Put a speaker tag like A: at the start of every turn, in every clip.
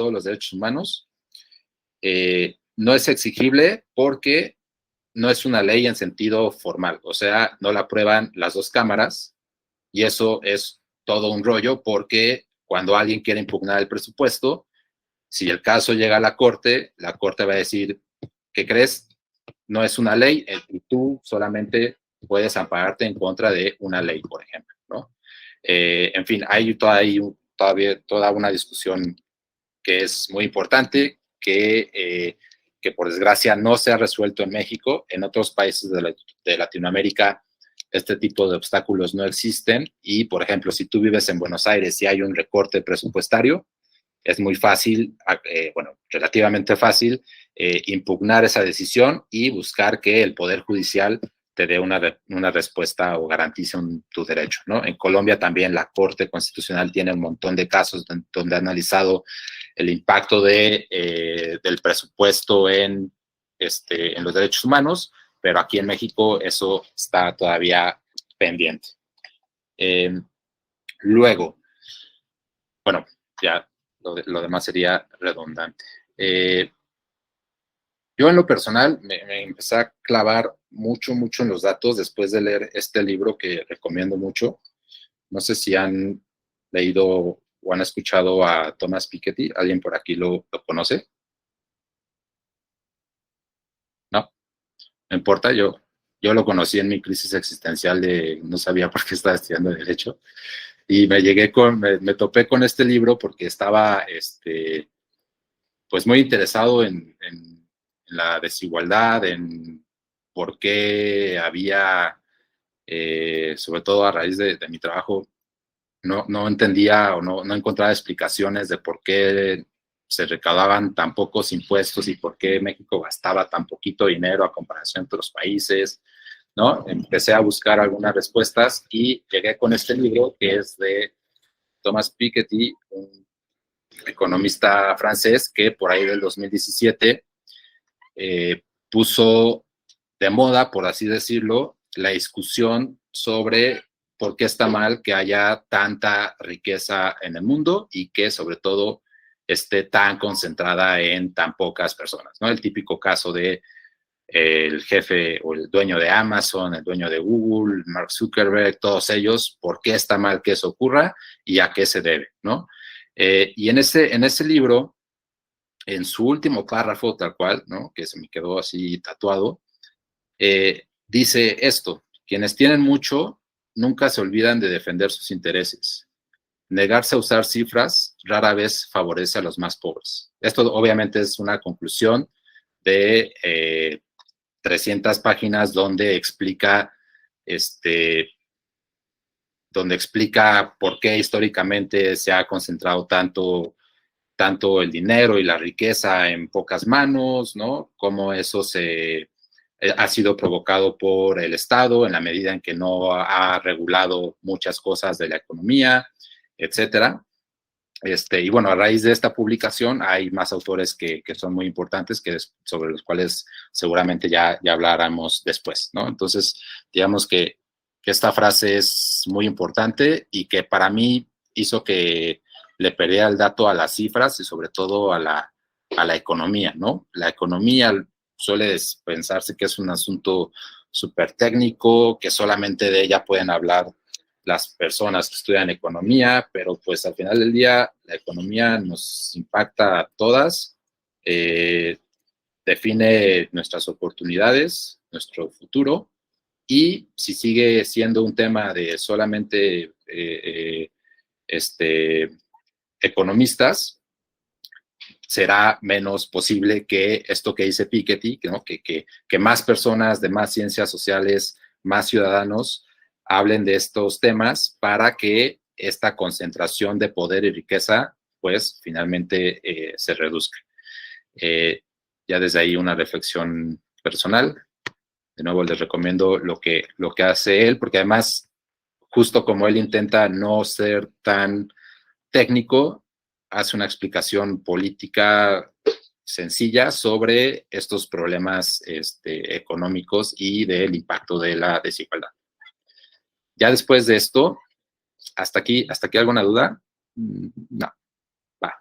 A: todos los derechos humanos. No es exigible porque no es una ley en sentido formal, o sea, no la aprueban las dos cámaras, y eso es todo un rollo porque cuando alguien quiere impugnar el presupuesto, si el caso llega a la corte va a decir, ¿qué crees? No es una ley y tú solamente puedes ampararte en contra de una ley, por ejemplo, ¿no? En fin, hay todavía toda una discusión que es muy importante, que por desgracia no se ha resuelto en México. En otros países de Latinoamérica este tipo de obstáculos no existen y, por ejemplo, si tú vives en Buenos Aires y hay un recorte presupuestario, es muy fácil, bueno, relativamente fácil, impugnar esa decisión y buscar que el Poder Judicial te dé una respuesta o garantice tu derecho, ¿no? En Colombia también la Corte Constitucional tiene un montón de casos donde ha analizado el impacto del presupuesto en los derechos humanos, pero aquí en México eso está todavía pendiente. Luego, bueno, ya lo demás sería redundante. Yo en lo personal me empecé a clavar mucho en los datos después de leer este libro que recomiendo mucho. No sé si han leído o han escuchado a Thomas Piketty. ¿Alguien por aquí lo conoce? No, no importa. Yo lo conocí en mi crisis existencial de no sabía por qué estaba estudiando Derecho. Y me topé con este libro porque estaba pues muy interesado en la desigualdad, en por qué había, sobre todo a raíz de mi trabajo, no entendía o no encontraba explicaciones de por qué se recaudaban tan pocos impuestos y por qué México gastaba tan poquito dinero a comparación de otros países, ¿no? Empecé a buscar algunas respuestas y llegué con este libro que es de Thomas Piketty, un economista francés que por ahí del 2017 puso de moda, por así decirlo, la discusión sobre por qué está mal que haya tanta riqueza en el mundo y que sobre todo esté tan concentrada en tan pocas personas, ¿no? El típico caso de el jefe o el dueño de Amazon, el dueño de Google, Mark Zuckerberg, todos ellos, por qué está mal que eso ocurra y a qué se debe, ¿no? Y en ese libro, en su último párrafo, tal cual, ¿no? Que se me quedó así tatuado, dice esto: quienes tienen mucho nunca se olvidan de defender sus intereses. Negarse a usar cifras rara vez favorece a los más pobres. Esto obviamente es una conclusión de 300 páginas donde explica por qué históricamente se ha concentrado tanto el dinero y la riqueza en pocas manos, ¿no? Cómo eso ha sido provocado por el Estado en la medida en que no ha regulado muchas cosas de la economía, etcétera. Y bueno, a raíz de esta publicación hay más autores que son muy importantes, sobre los cuales seguramente ya habláramos después, ¿no? Entonces, digamos que esta frase es muy importante y que para mí hizo que le perdiera el dato a las cifras y sobre todo a la economía, ¿no? La economía suele pensarse que es un asunto súper técnico, que solamente de ella pueden hablar las personas que estudian economía, pero pues al final del día la economía nos impacta a todas, define nuestras oportunidades, nuestro futuro, y si sigue siendo un tema de solamente economistas, será menos posible que esto que dice Piketty, ¿no? que más personas de más ciencias sociales, más ciudadanos, hablen de estos temas para que esta concentración de poder y riqueza, pues, finalmente se reduzca. Ya desde ahí una reflexión personal. De nuevo, les recomiendo lo que hace él, porque además, justo como él intenta no ser tan técnico, hace una explicación política sencilla sobre estos problemas económicos y del impacto de la desigualdad. Ya después de esto, ¿hasta aquí alguna duda? No. Va.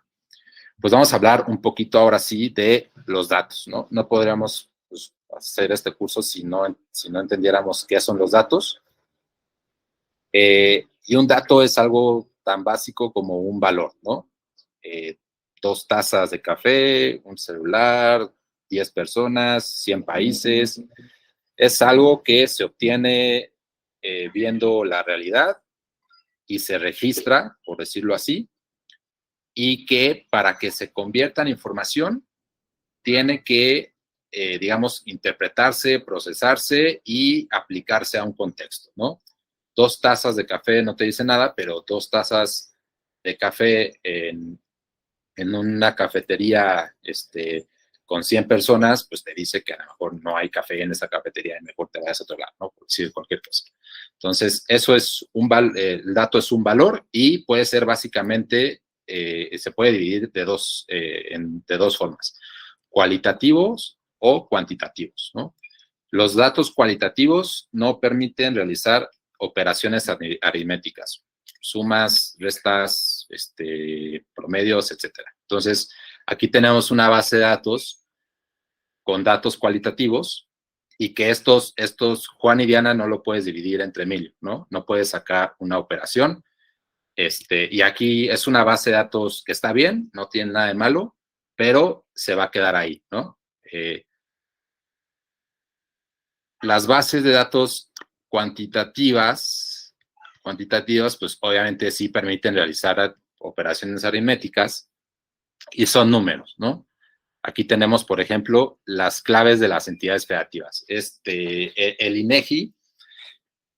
A: pues vamos a hablar un poquito ahora sí de los datos, ¿no? No podríamos pues, hacer este curso si no entendiéramos qué son los datos. Y un dato es algo tan básico como un valor, ¿no? 2 tazas de café, un celular, 10 personas, 100 países. Es algo que se obtiene viendo la realidad y se registra, por decirlo así, y que para que se convierta en información tiene que, digamos, interpretarse, procesarse y aplicarse a un contexto, ¿no? 2 tazas de café no te dice nada, pero 2 tazas de café en una cafetería con 100 personas, pues te dice que a lo mejor no hay café en esa cafetería y mejor te vayas a otro lado, ¿no? Por decir cualquier cosa. Entonces, eso es el dato es un valor y puede ser básicamente, se puede dividir de dos formas, cualitativos o cuantitativos, ¿no? Los datos cualitativos no permiten realizar operaciones aritméticas, sumas, restas, promedios, etcétera. Entonces, aquí tenemos una base de datos con datos cualitativos y que estos Juan y Diana no lo puedes dividir entre 1000, ¿no? No puedes sacar una operación. Y aquí es una base de datos que está bien, no tiene nada de malo, pero se va a quedar ahí, ¿no? Las bases de datos cuantitativas, pues obviamente sí permiten realizar operaciones aritméticas y son números, ¿no? Aquí tenemos, por ejemplo, las claves de las entidades federativas. El INEGI,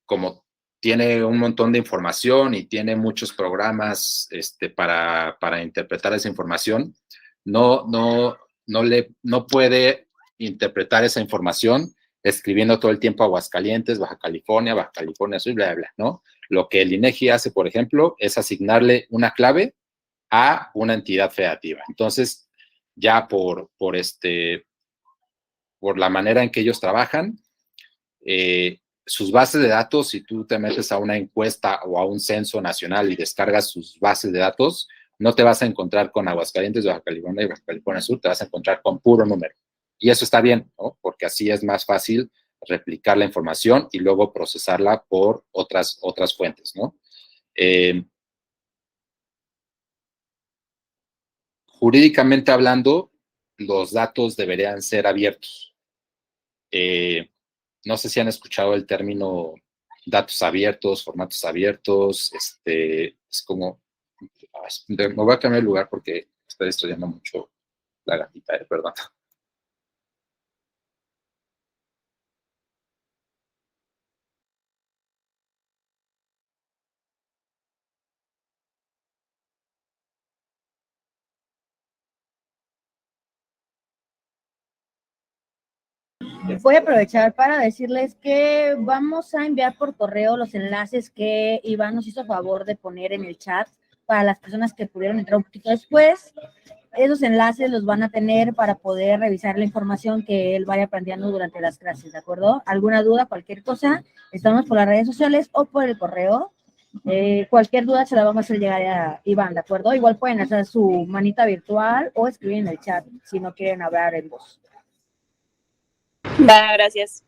A: como tiene un montón de información y tiene muchos programas para interpretar esa información, no puede interpretar esa información escribiendo todo el tiempo Aguascalientes, Baja California Sur, bla, bla, bla, ¿no? Lo que el INEGI hace, por ejemplo, es asignarle una clave a una entidad federativa. Entonces, ya por la manera en que ellos trabajan, sus bases de datos, si tú te metes a una encuesta o a un censo nacional y descargas sus bases de datos, no te vas a encontrar con Aguascalientes, Baja California y Baja California Sur, te vas a encontrar con puro número. Y eso está bien, ¿no? Porque así es más fácil replicar la información y luego procesarla por otras fuentes, ¿no? Jurídicamente hablando, los datos deberían ser abiertos. No sé si han escuchado el término datos abiertos, formatos abiertos, es como, me voy a cambiar el lugar porque estoy distrayendo mucho la gatita, perdón.
B: Voy a aprovechar para decirles que vamos a enviar por correo los enlaces que Iván nos hizo favor de poner en el chat para las personas que pudieron entrar un poquito después. Esos enlaces los van a tener para poder revisar la información que él vaya planteando durante las clases, ¿de acuerdo? ¿Alguna duda, cualquier cosa? Estamos por las redes sociales o por el correo. Cualquier duda se la vamos a hacer llegar a Iván, ¿de acuerdo? Igual pueden hacer su manita virtual o escribir en el chat si no quieren hablar en voz.
C: Va, gracias.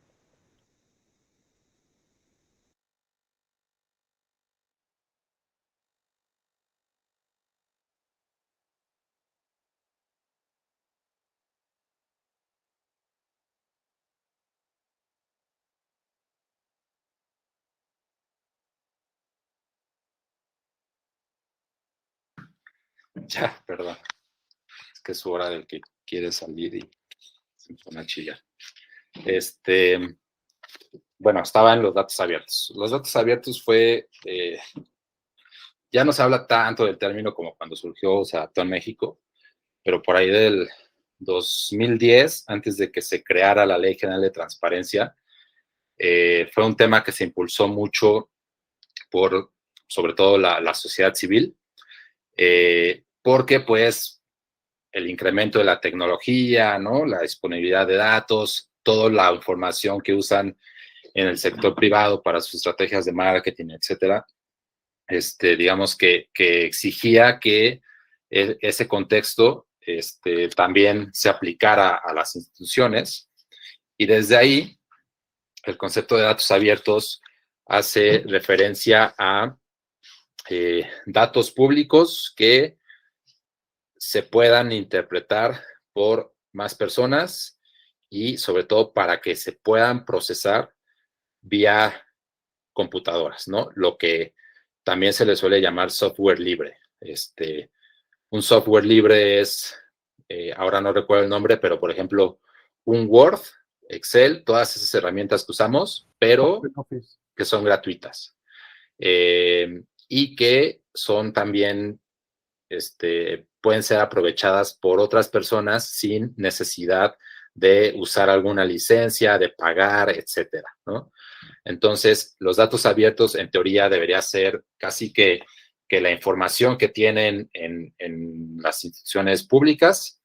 A: Ya, perdón. Es que es hora del que quiere salir y se me pone a chillar. Bueno, estaba en los datos abiertos. Los datos abiertos fue, ya no se habla tanto del término como cuando surgió, o sea, todo en México, pero por ahí del 2010, antes de que se creara la Ley General de Transparencia, fue un tema que se impulsó mucho por, sobre todo, la sociedad civil, porque pues el incremento de la tecnología, ¿no? La disponibilidad de datos, toda la información que usan en el sector privado para sus estrategias de marketing, etcétera, digamos que exigía que ese contexto también se aplicara a las instituciones. Y desde ahí, el concepto de datos abiertos hace referencia a datos públicos que se puedan interpretar por más personas y sobre todo para que se puedan procesar vía computadoras, ¿no? Lo que también se le suele llamar software libre. Un software libre es, ahora no recuerdo el nombre, pero por ejemplo, un Word, Excel, todas esas herramientas que usamos, pero que son gratuitas. Y que son también, pueden ser aprovechadas por otras personas sin necesidad de usar alguna licencia, de pagar, etcétera, ¿no? Entonces, los datos abiertos, en teoría, debería ser casi que la información que tienen en las instituciones públicas,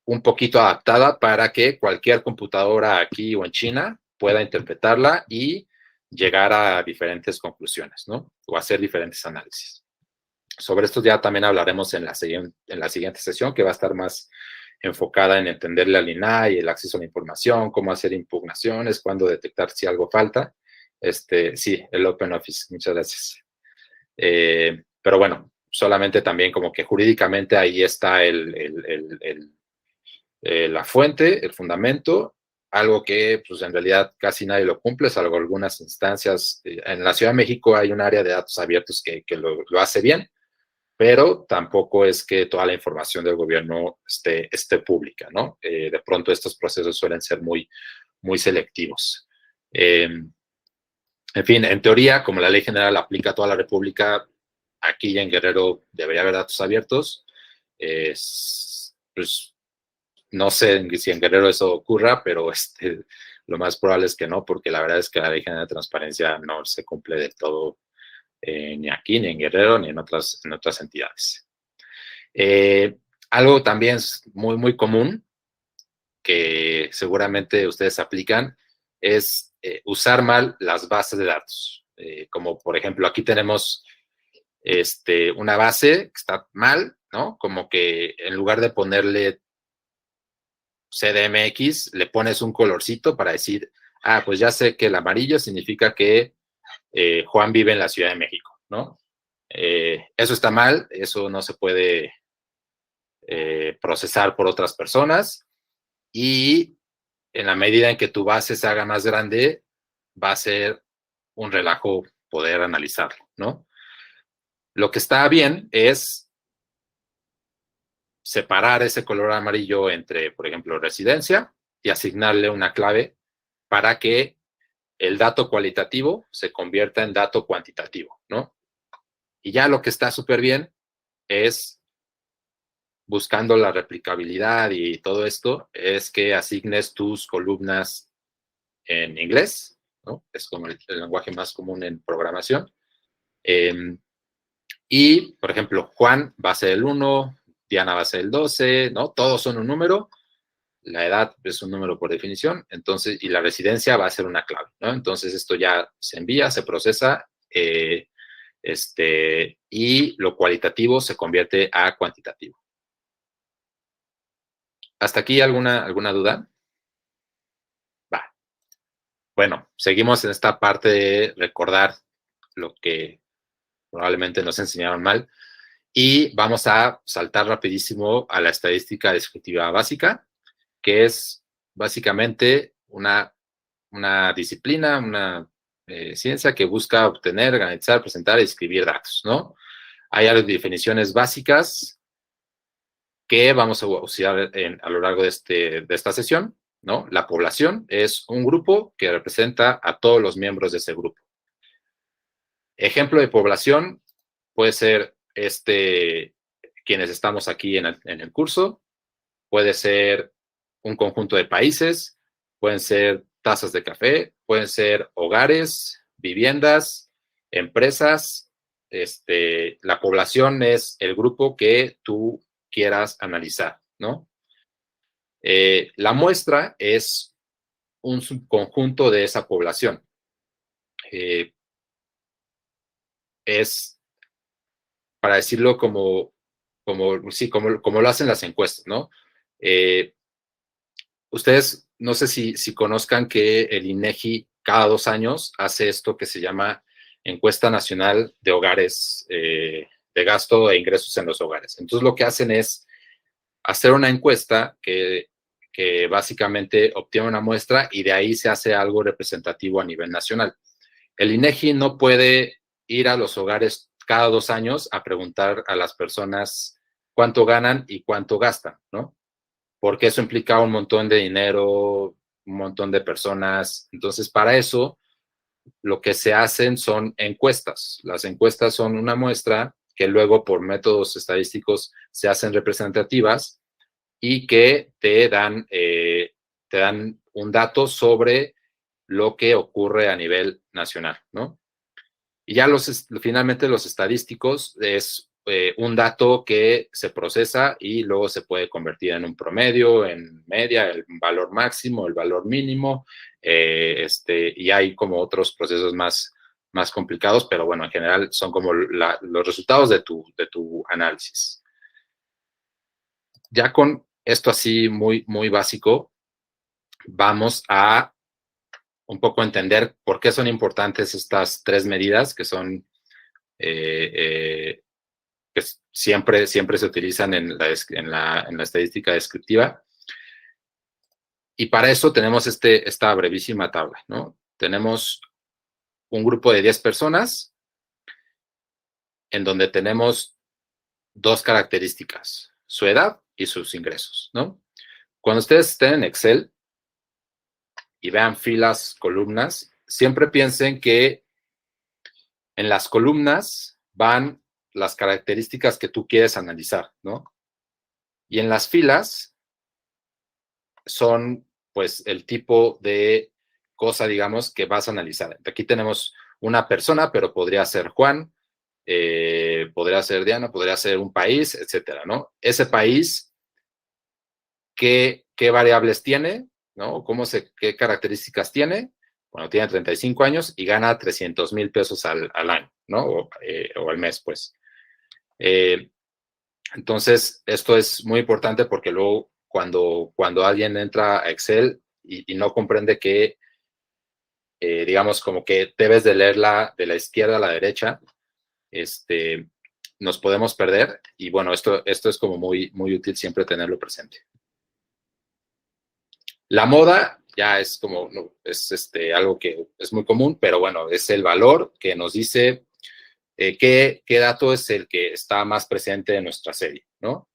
A: un poquito adaptada para que cualquier computadora aquí o en China pueda interpretarla y llegar a diferentes conclusiones, ¿no? O hacer diferentes análisis. Sobre esto ya también hablaremos en la siguiente sesión, que va a estar más enfocada en entender la INAI, el acceso a la información, cómo hacer impugnaciones, cuándo detectar si algo falta. Sí, el Open Office, muchas gracias. Pero bueno, solamente también como que jurídicamente ahí está la fuente, el fundamento, algo que pues en realidad casi nadie lo cumple, salvo algunas instancias. En la Ciudad de México hay un área de datos abiertos que lo hace bien, pero tampoco es que toda la información del gobierno esté pública, ¿no? De pronto estos procesos suelen ser muy, muy selectivos. En fin, en teoría, como la ley general aplica a toda la República, aquí en Guerrero debería haber datos abiertos. Pues no sé si en Guerrero eso ocurra, pero lo más probable es que no, porque la verdad es que la ley general de transparencia no se cumple del todo ni aquí, ni en Guerrero, ni en otras entidades. Algo también muy, muy común que seguramente ustedes aplican es usar mal las bases de datos. Como por ejemplo, aquí tenemos una base que está mal, ¿no? Como que en lugar de ponerle CDMX, le pones un colorcito para decir, pues ya sé que el amarillo significa que Juan vive en la Ciudad de México, ¿no? Eso está mal, eso no se puede procesar por otras personas y en la medida en que tu base se haga más grande, va a ser un relajo poder analizarlo, ¿no? Lo que está bien es separar ese color amarillo entre, por ejemplo, residencia y asignarle una clave para que el dato cualitativo se convierta en dato cuantitativo, ¿no? Y ya lo que está súper bien es, buscando la replicabilidad y todo esto, es que asignes tus columnas en inglés, ¿no? Es como el lenguaje más común en programación. Y, por ejemplo, Juan va a ser el 1, Diana va a ser el 12, ¿no? Todos son un número, la edad es un número por definición, entonces, y la residencia va a ser una clave, ¿no? Entonces, esto ya se envía, se procesa, y lo cualitativo se convierte a cuantitativo. ¿Hasta aquí alguna duda? Va. Bueno, seguimos en esta parte de recordar lo que probablemente nos enseñaron mal y vamos a saltar rapidísimo a la estadística descriptiva básica, que es básicamente una disciplina, una ciencia que busca obtener, organizar, presentar y escribir datos, ¿no? Hay definiciones básicas que vamos a usar a lo largo de esta sesión, ¿no? La población es un grupo que representa a todos los miembros de ese grupo. Ejemplo de población puede ser quienes estamos aquí en el curso, puede ser un conjunto de países, pueden ser tazas de café, pueden ser hogares, viviendas, empresas. La población es el grupo que tú quieras analizar, ¿no? La muestra es un subconjunto de esa población. Es, para decirlo como como lo hacen las encuestas, ¿no? Ustedes, no sé si conozcan que el INEGI cada 2 años hace esto que se llama Encuesta Nacional de Hogares, de gasto e ingresos en los hogares. Entonces, lo que hacen es hacer una encuesta que básicamente obtiene una muestra y de ahí se hace algo representativo a nivel nacional. El INEGI no puede ir a los hogares cada 2 años a preguntar a las personas cuánto ganan y cuánto gastan, ¿no? Porque eso implica un montón de dinero, un montón de personas. Entonces, para eso, lo que se hacen son encuestas. Las encuestas son una muestra que luego por métodos estadísticos se hacen representativas y que te dan un dato sobre lo que ocurre a nivel nacional, ¿no? Y ya finalmente los estadísticos es un dato que se procesa y luego se puede convertir en un promedio, en media, el valor máximo, el valor mínimo, y hay como otros procesos más complicados, pero bueno, en general son como los resultados de tu análisis. Ya con esto así muy, muy básico, vamos a un poco entender por qué son importantes estas 3 medidas que son que siempre se utilizan en la estadística descriptiva. Y para eso tenemos esta brevísima tabla, ¿no? Tenemos un grupo de 10 personas en donde tenemos 2 características, su edad y sus ingresos, ¿no? Cuando ustedes estén en Excel y vean filas, columnas, siempre piensen que en las columnas van las características que tú quieres analizar, ¿no? Y en las filas son, pues, el tipo de cosa, digamos, que vas a analizar. Aquí tenemos una persona, pero podría ser Juan, podría ser Diana, podría ser un país, etcétera, ¿no? Ese país, ¿qué variables tiene? ¿No? ¿Qué características tiene? Bueno, tiene 35 años y gana 300,000 pesos al año, ¿no? O al mes, pues. Entonces, esto es muy importante porque luego cuando alguien entra a Excel y no comprende que, digamos, como que debes de leerla de la izquierda a la derecha, nos podemos perder. Y bueno, esto es como muy, muy útil siempre tenerlo presente. La moda ya es como, no, es algo que es muy común, pero bueno, es el valor que nos dice qué dato es el que está más presente en nuestra serie, ¿no?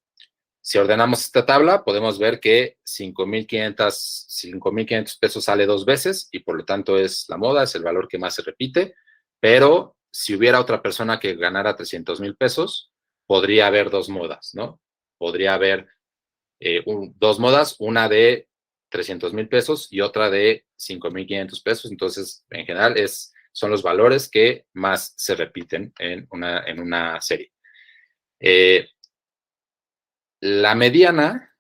A: Si ordenamos esta tabla, podemos ver que 5,500 pesos sale 2 veces y por lo tanto es la moda, es el valor que más se repite, pero si hubiera otra persona que ganara 300,000 pesos, podría haber 2 modas, ¿no? Podría haber 2 modas, una de 300,000 pesos y otra de 5,500 pesos. Entonces, en general, son los valores que más se repiten en una serie. La mediana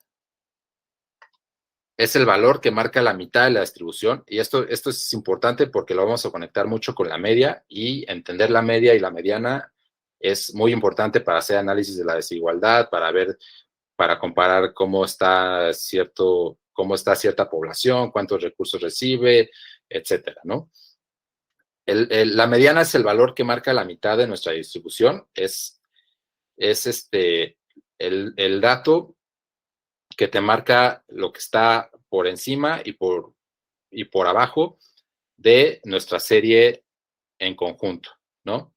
A: es el valor que marca la mitad de la distribución y esto es importante porque lo vamos a conectar mucho con la media y entender la media y la mediana es muy importante para hacer análisis de la desigualdad, para comparar cómo está cierta población, cuántos recursos recibe, etcétera, ¿no? La mediana es el valor que marca la mitad de nuestra distribución, es el dato que te marca lo que está por encima y por abajo de nuestra serie en conjunto, ¿no?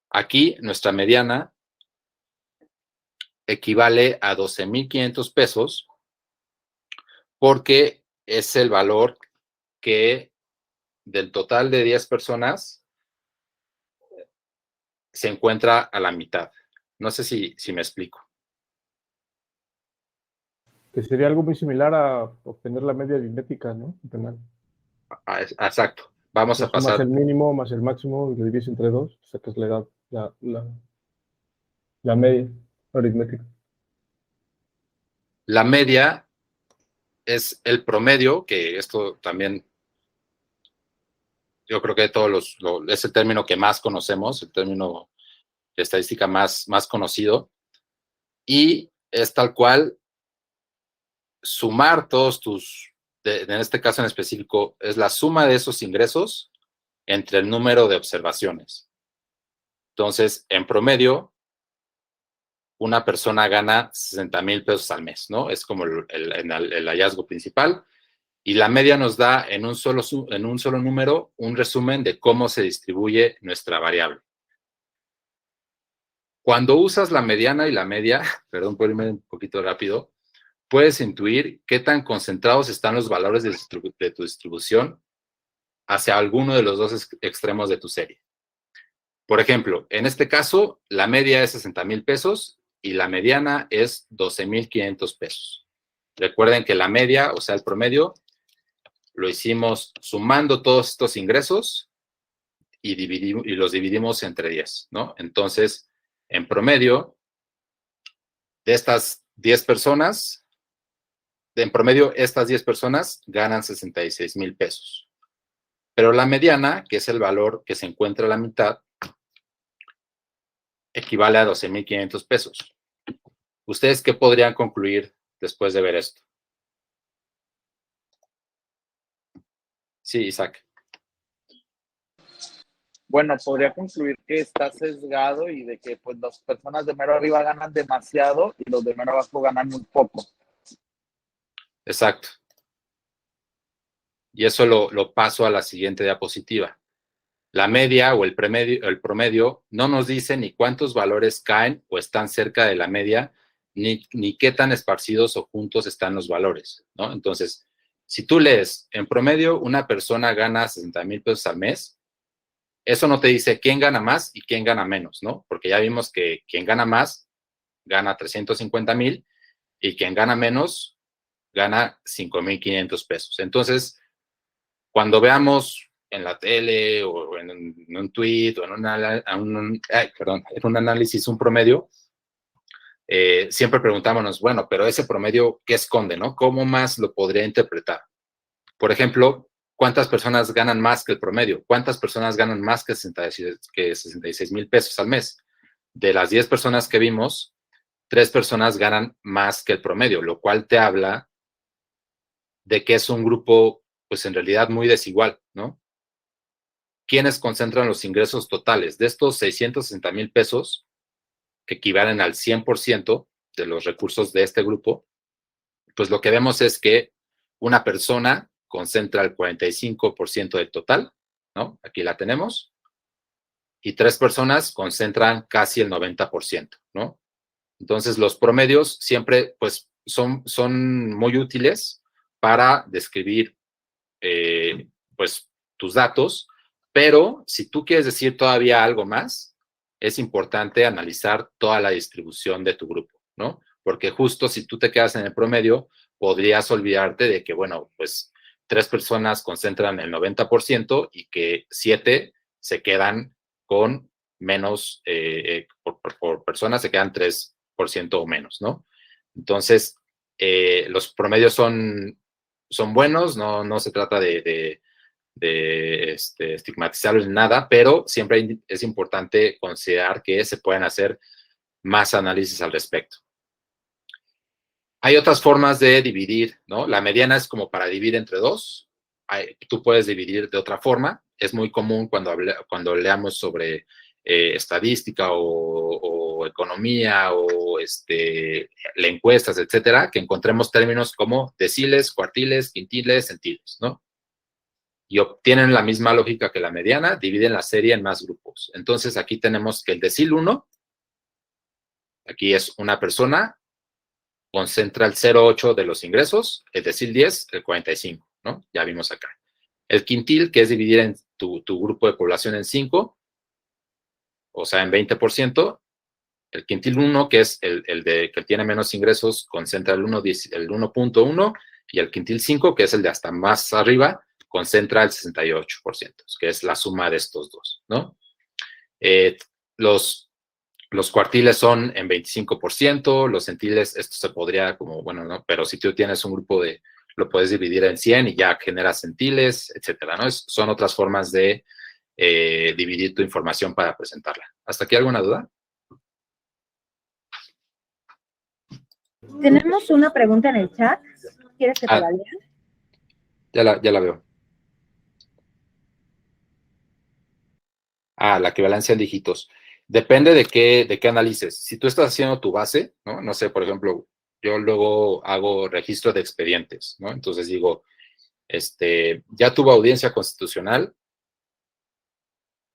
A: Aquí nuestra mediana equivale a 12,500 pesos porque es el valor que del total de 10 personas se encuentra a la mitad. No sé si me explico.
C: Que sería algo muy similar a obtener la media aritmética, ¿no? Penal.
A: Exacto. Vamos a pasar.
C: Más el mínimo, más el máximo, y lo divides entre 2, sacas la edad, la media aritmética.
A: La media es el promedio, que esto también yo creo que es el término que más conocemos, el término de estadística más conocido. y es tal cual sumar todos en este caso en específico, es la suma de esos ingresos entre el número de observaciones. Entonces, en promedio, una persona gana 60,000 pesos al mes, ¿no? Es como el hallazgo principal. Y la media nos da en un solo número un resumen de cómo se distribuye nuestra variable. Cuando usas la mediana y la media, perdón por irme un poquito rápido, puedes intuir qué tan concentrados están los valores de tu distribución hacia alguno de los dos extremos de tu serie. Por ejemplo, en este caso, la media es 60,000 pesos y la mediana es 12,500 pesos. Recuerden que la media, o sea, el promedio, lo hicimos sumando todos estos ingresos y los dividimos entre 10, ¿no? Entonces, en promedio, de estas 10 personas, en promedio, estas 10 personas ganan 66,000 pesos. Pero la mediana, que es el valor que se encuentra a la mitad, equivale a 12,500 pesos. ¿Ustedes qué podrían concluir después de ver esto? Sí, Isaac.
D: Bueno, podría concluir que está sesgado y de que pues las personas de mero arriba ganan demasiado y los de mero abajo ganan muy poco.
A: Exacto. Y eso lo paso a la siguiente diapositiva. La media o el promedio no nos dice ni cuántos valores caen o están cerca de la media, ni qué tan esparcidos o juntos están los valores, ¿no? Entonces, si tú lees, en promedio, una persona gana 60,000 pesos al mes, eso no te dice quién gana más y quién gana menos, ¿no? Porque ya vimos que quien gana más gana 350,000 y quien gana menos gana 5,500 pesos. Entonces, cuando veamos en la tele o en un tweet o en un análisis, un promedio, siempre preguntámonos, bueno, pero ese promedio, ¿qué esconde, no? ¿Cómo más lo podría interpretar? Por ejemplo, ¿cuántas personas ganan más que el promedio? ¿Cuántas personas ganan más que 66,000 pesos al mes? De las 10 personas que vimos, 3 personas ganan más que el promedio, lo cual te habla de que es un grupo, pues en realidad muy desigual, ¿no? ¿Quiénes concentran los ingresos totales? De estos 660,000 pesos, que equivalen al 100% de los recursos de este grupo, pues lo que vemos es que una persona concentra el 45% del total, ¿no? Aquí la tenemos. Y 3 personas concentran casi el 90%, ¿no? Entonces, los promedios siempre, pues, son muy útiles para describir, pues, tus datos, pero si tú quieres decir todavía algo más, es importante analizar toda la distribución de tu grupo, ¿no? Porque justo si tú te quedas en el promedio, podrías olvidarte de que, bueno, pues 3 personas concentran el 90% y que 7 se quedan con menos, por persona se quedan 3% o menos, ¿no? Entonces, los promedios son buenos, no se trata de estigmatizarlos en nada, pero siempre es importante considerar que se pueden hacer más análisis al respecto. Hay otras formas de dividir, ¿no? La mediana es como para dividir entre dos. Tú puedes dividir de otra forma. Es muy común cuando leamos sobre estadística o economía o encuestas, etcétera, que encontremos términos como deciles, cuartiles, quintiles, centiles, ¿no? Y obtienen la misma lógica que la mediana, dividen la serie en más grupos. Entonces, aquí tenemos que el decil 1, aquí es una persona, concentra el 0,8 de los ingresos, el decil 10, el 45, ¿no? Ya vimos acá. El quintil, que es dividir en tu grupo de población en 5, o sea, en 20%. El quintil 1, que es el que tiene menos ingresos, concentra el 1.1, y el quintil 5, que es el de hasta más arriba, concentra el 68%, que es la suma de estos dos, ¿no? Los cuartiles son en 25%, los centiles, esto se podría como, bueno, ¿no? Pero si tú tienes un grupo lo puedes dividir en 100 y ya generas centiles, etcétera, ¿no? Son otras formas de dividir tu información para presentarla. ¿Hasta aquí alguna duda?
B: Tenemos una pregunta en el chat. ¿Quieres que te la lea?
A: Ya la veo. La equivalencia en dígitos. Depende de qué analices. Si tú estás haciendo tu base, ¿no? No sé, por ejemplo, yo luego hago registro de expedientes, ¿no? Entonces digo, ya tuvo audiencia constitucional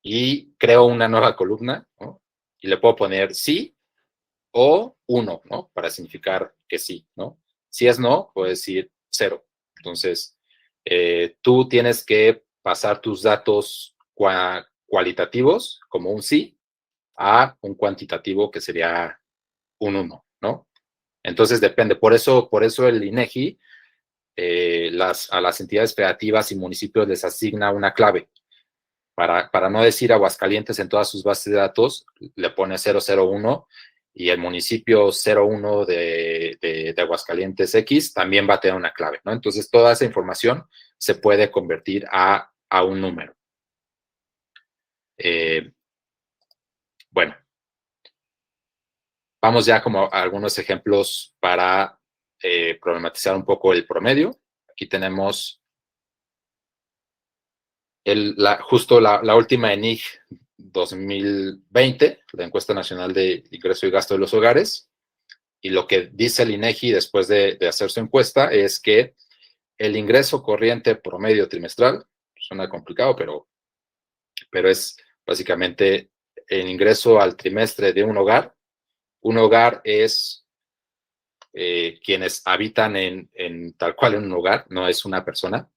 A: y creo una nueva columna, ¿no? Y le puedo poner sí o 1, ¿no? Para significar que sí, ¿no? Si es no, puedo decir 0. Entonces, tú tienes que pasar tus datos cualitativos, como un sí, a un cuantitativo que sería un 1, ¿no? Entonces, depende. Por eso el INEGI a las entidades federativas y municipios les asigna una clave. Para no decir Aguascalientes en todas sus bases de datos, le pone 001 y el municipio 01 de Aguascalientes X también va a tener una clave, ¿no? Entonces, toda esa información se puede convertir a un número. Bueno, vamos ya como a algunos ejemplos para problematizar un poco el promedio. Aquí tenemos justo la última ENIG 2020, la Encuesta Nacional de Ingreso y Gasto de los Hogares, y lo que dice el INEGI después de hacer su encuesta es que el ingreso corriente promedio trimestral, suena complicado, pero es básicamente el ingreso al trimestre de un hogar. Un hogar es quienes habitan en tal cual en un hogar, no es una persona.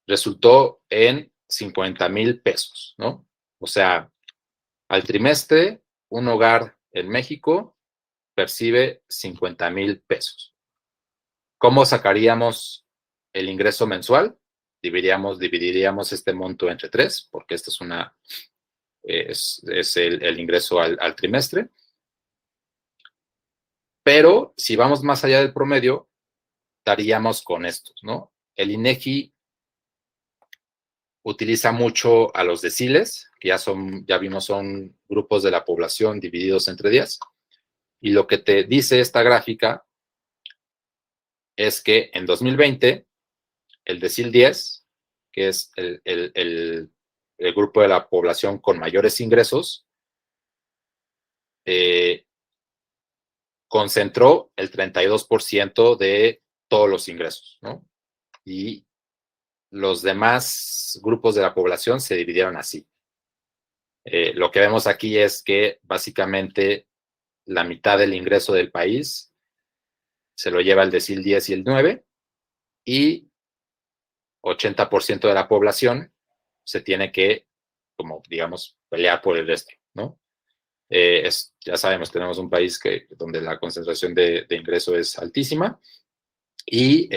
A: Resultó en 50,000 pesos, ¿no? O sea, al trimestre, un hogar en México percibe 50,000 pesos. ¿Cómo sacaríamos el ingreso mensual? Dividiríamos este monto entre 3, porque esta es el ingreso al trimestre. Pero si vamos más allá del promedio, daríamos con estos, ¿no? El INEGI utiliza mucho a los deciles, que ya vimos, son grupos de la población divididos entre 10. Y lo que te dice esta gráfica es que en 2020, el decil 10, que es el grupo de la población con mayores ingresos, concentró el 32% de todos los ingresos, ¿no? Y los demás grupos de la población se dividieron así. Lo que vemos aquí es que básicamente la mitad del ingreso del país se lo lleva el decil 10 y el 9, y 80% de la población se tiene que, como digamos, pelear por el resto, ¿no? Ya sabemos, tenemos un país donde la concentración de ingreso es altísima, y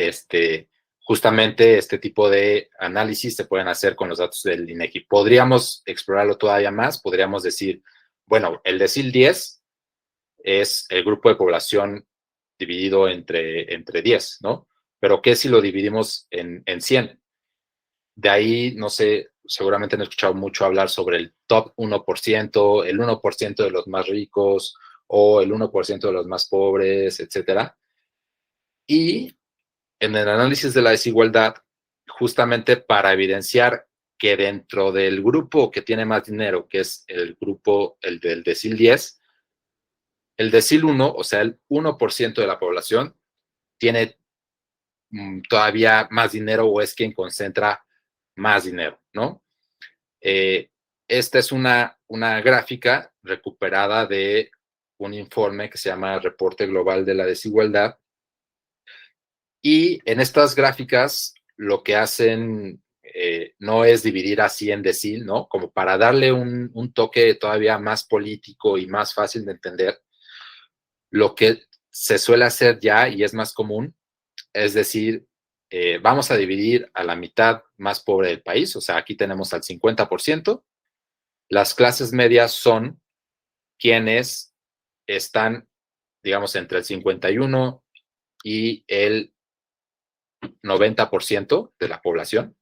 A: justamente este tipo de análisis se pueden hacer con los datos del INEGI. Podríamos explorarlo todavía más, podríamos decir, bueno, el decil 10 es el grupo de población dividido entre 10, ¿no? Pero ¿qué si lo dividimos en 100? De ahí, no sé, seguramente han escuchado mucho hablar sobre el top 1%, el 1% de los más ricos o el 1% de los más pobres, etcétera. Y en el análisis de la desigualdad, justamente para evidenciar que dentro del grupo que tiene más dinero, que es el grupo, el del decil 10, el decil 1, o sea, el 1% de la población, tiene todavía más dinero o es quien concentra más dinero, ¿no? Esta es una gráfica recuperada de un informe que se llama Reporte Global de la Desigualdad, y en estas gráficas lo que hacen no es dividir así en decil, ¿no? Como para darle un toque todavía más político y más fácil de entender. Lo que se suele hacer ya y es más común es decir, vamos a dividir a la mitad más pobre del país, o sea, aquí tenemos al 50%. Las clases medias son quienes están, digamos, entre el 51 y el 90% de la población.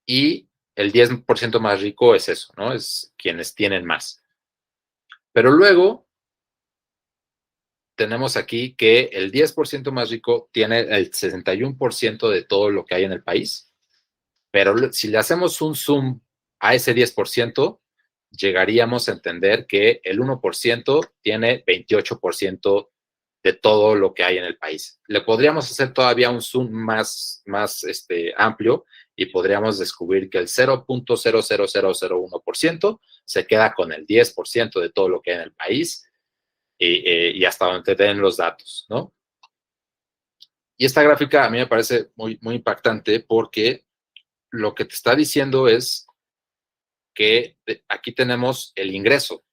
A: Y el 10% más rico es eso, ¿no? Es quienes tienen más. Pero luego tenemos aquí que el 10% más rico tiene el 61% de todo lo que hay en el país, pero si le hacemos un zoom a ese 10%, llegaríamos a entender que el 1% tiene 28% de todo lo que hay en el país. Le podríamos hacer todavía un zoom más amplio y podríamos descubrir que el 0.00001% se queda con el 10% de todo lo que hay en el país y hasta donde te den los datos, ¿no? Y esta gráfica a mí me parece muy, muy impactante porque lo que te está diciendo es que aquí tenemos el ingreso,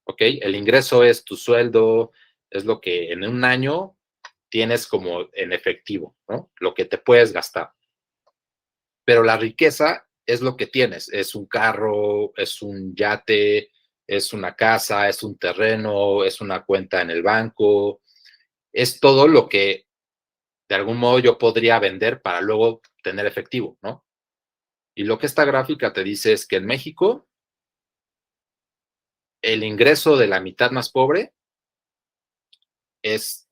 A: ¿ok? El ingreso es tu sueldo, es lo que en un año tienes como en efectivo, ¿no? Lo que te puedes gastar. Pero la riqueza es lo que tienes, es un carro, es un yate, es una casa, es un terreno, es una cuenta en el banco, es todo lo que de algún modo yo podría vender para luego tener efectivo, ¿no? Y lo que esta gráfica te dice es que en México el ingreso de la mitad más pobre es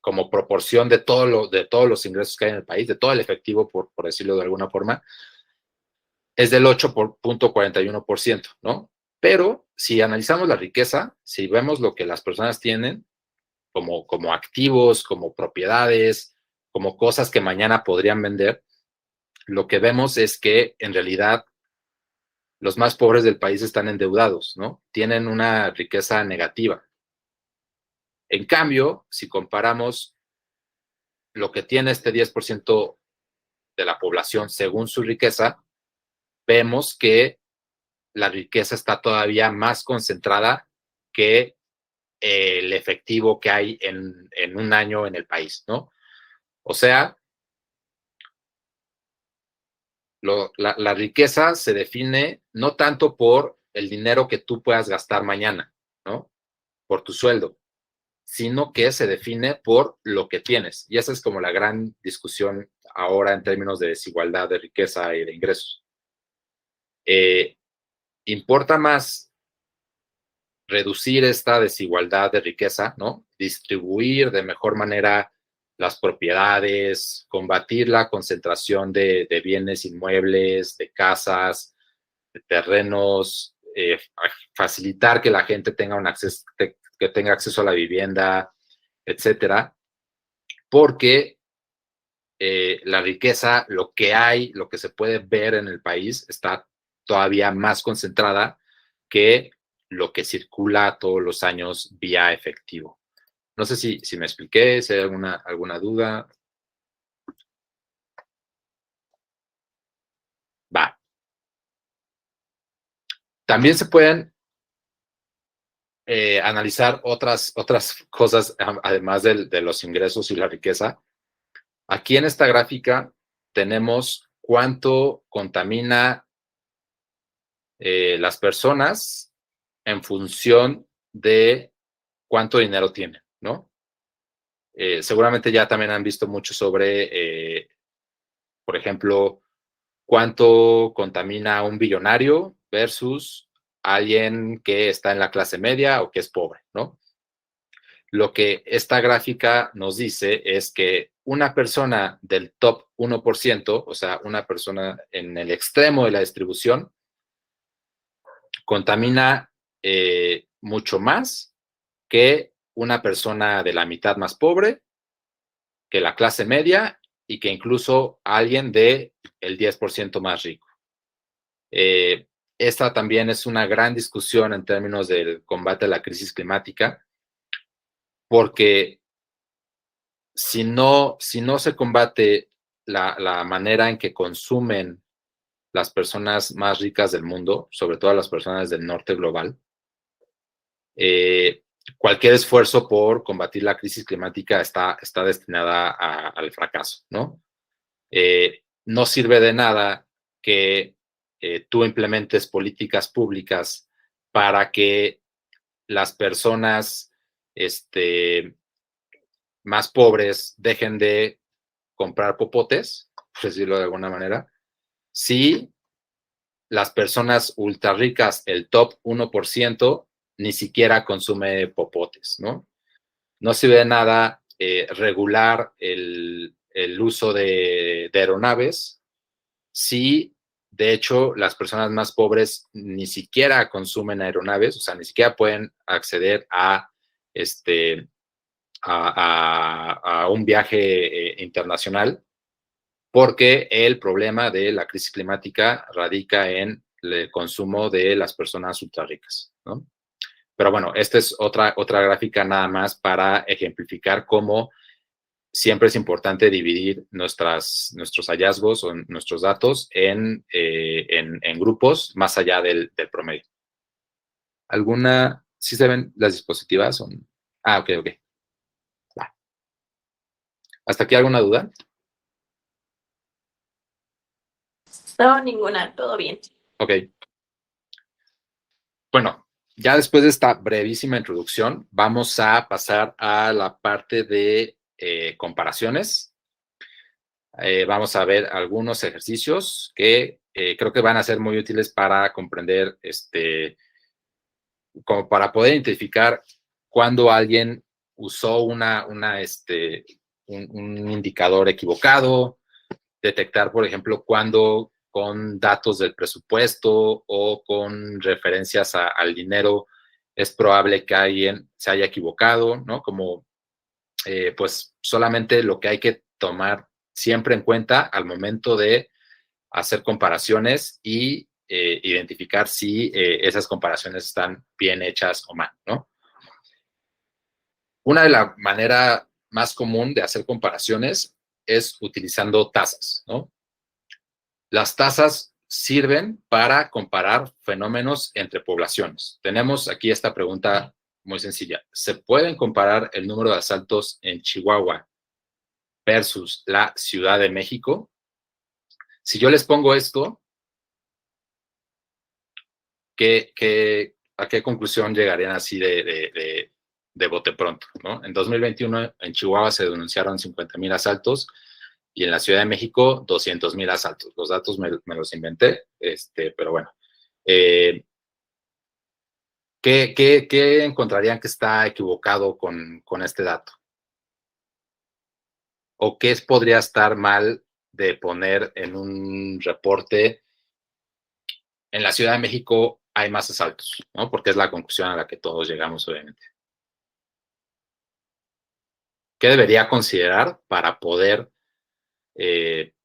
A: como proporción de todos los ingresos que hay en el país, de todo el efectivo, por decirlo de alguna forma, es del 8.41%, ¿no? Pero si analizamos la riqueza, si vemos lo que las personas tienen como activos, como propiedades, como cosas que mañana podrían vender, lo que vemos es que en realidad los más pobres del país están endeudados, ¿no? Tienen una riqueza negativa. En cambio, si comparamos lo que tiene este 10% de la población según su riqueza, vemos que la riqueza está todavía más concentrada que el efectivo que hay en un año en el país, ¿no? O sea, la riqueza se define no tanto por el dinero que tú puedas gastar mañana, ¿no? Por tu sueldo, sino que se define por lo que tienes. Y esa es como la gran discusión ahora en términos de desigualdad de riqueza y de ingresos. Importa más reducir esta desigualdad de riqueza, ¿no? Distribuir de mejor manera las propiedades, combatir la concentración de bienes inmuebles, de casas, de terrenos, facilitar que la gente tenga que tenga acceso a la vivienda, etcétera, porque la riqueza, lo que hay, lo que se puede ver en el país, está todavía más concentrada que lo que circula todos los años vía efectivo. No sé si me expliqué, si hay alguna duda. Va. También se pueden analizar otras cosas, además de los ingresos y la riqueza. Aquí en esta gráfica tenemos cuánto contamina las personas en función de cuánto dinero tienen, ¿no? Seguramente ya también han visto mucho sobre, por ejemplo, cuánto contamina un billonario versus alguien que está en la clase media o que es pobre, ¿no? Lo que esta gráfica nos dice es que una persona del top 1%, o sea, una persona en el extremo de la distribución, contamina mucho más que una persona de la mitad más pobre, que la clase media y que incluso alguien del 10% más rico. Esta también es una gran discusión en términos del combate a la crisis climática, porque si no se combate la manera en que consumen las personas más ricas del mundo, sobre todo las personas del norte global, cualquier esfuerzo por combatir la crisis climática está destinada al fracaso, ¿no? No sirve de nada que tú implementes políticas públicas para que las personas más pobres dejen de comprar popotes, por decirlo de alguna manera, si las personas ultra ricas, el top 1%, ni siquiera consume popotes, ¿no? no sirve de nada regular el uso de aeronaves si, de hecho, las personas más pobres ni siquiera consumen aeronaves, o sea, ni siquiera pueden acceder a un viaje internacional, porque el problema de la crisis climática radica en el consumo de las personas ultra ricas, ¿no? Pero bueno, esta es otra gráfica nada más para ejemplificar cómo siempre es importante dividir nuestros hallazgos o nuestros datos en grupos más allá del promedio. ¿Sí se ven las diapositivas? Ok. Va. ¿Hasta aquí alguna duda?
E: No, ninguna, todo bien.
A: Ok. Bueno, ya después de esta brevísima introducción, vamos a pasar a la parte de comparaciones. Vamos a ver algunos ejercicios que creo que van a ser muy útiles para comprender, como para poder identificar cuando alguien usó un indicador equivocado, detectar, por ejemplo, cuando con datos del presupuesto o con referencias al dinero es probable que alguien se haya equivocado, ¿no? Como, pues, solamente lo que hay que tomar siempre en cuenta al momento de hacer comparaciones y identificar si esas comparaciones están bien hechas o mal, ¿no? Una de las maneras más común de hacer comparaciones es utilizando tasas, ¿no? Las tasas sirven para comparar fenómenos entre poblaciones. Tenemos aquí esta pregunta muy sencilla. ¿Se pueden comparar el número de asaltos en Chihuahua versus la Ciudad de México? Si yo les pongo esto, ¿a qué conclusión llegarían así de bote pronto, ¿no? En 2021 en Chihuahua se denunciaron 50,000 asaltos y en la Ciudad de México 200,000 asaltos. Los datos me los inventé, pero bueno. ¿Qué encontrarían que está equivocado con este dato? ¿O qué podría estar mal de poner en un reporte? En la Ciudad de México hay más asaltos, ¿no? Porque es la conclusión a la que todos llegamos, obviamente. ¿Qué debería considerar para poder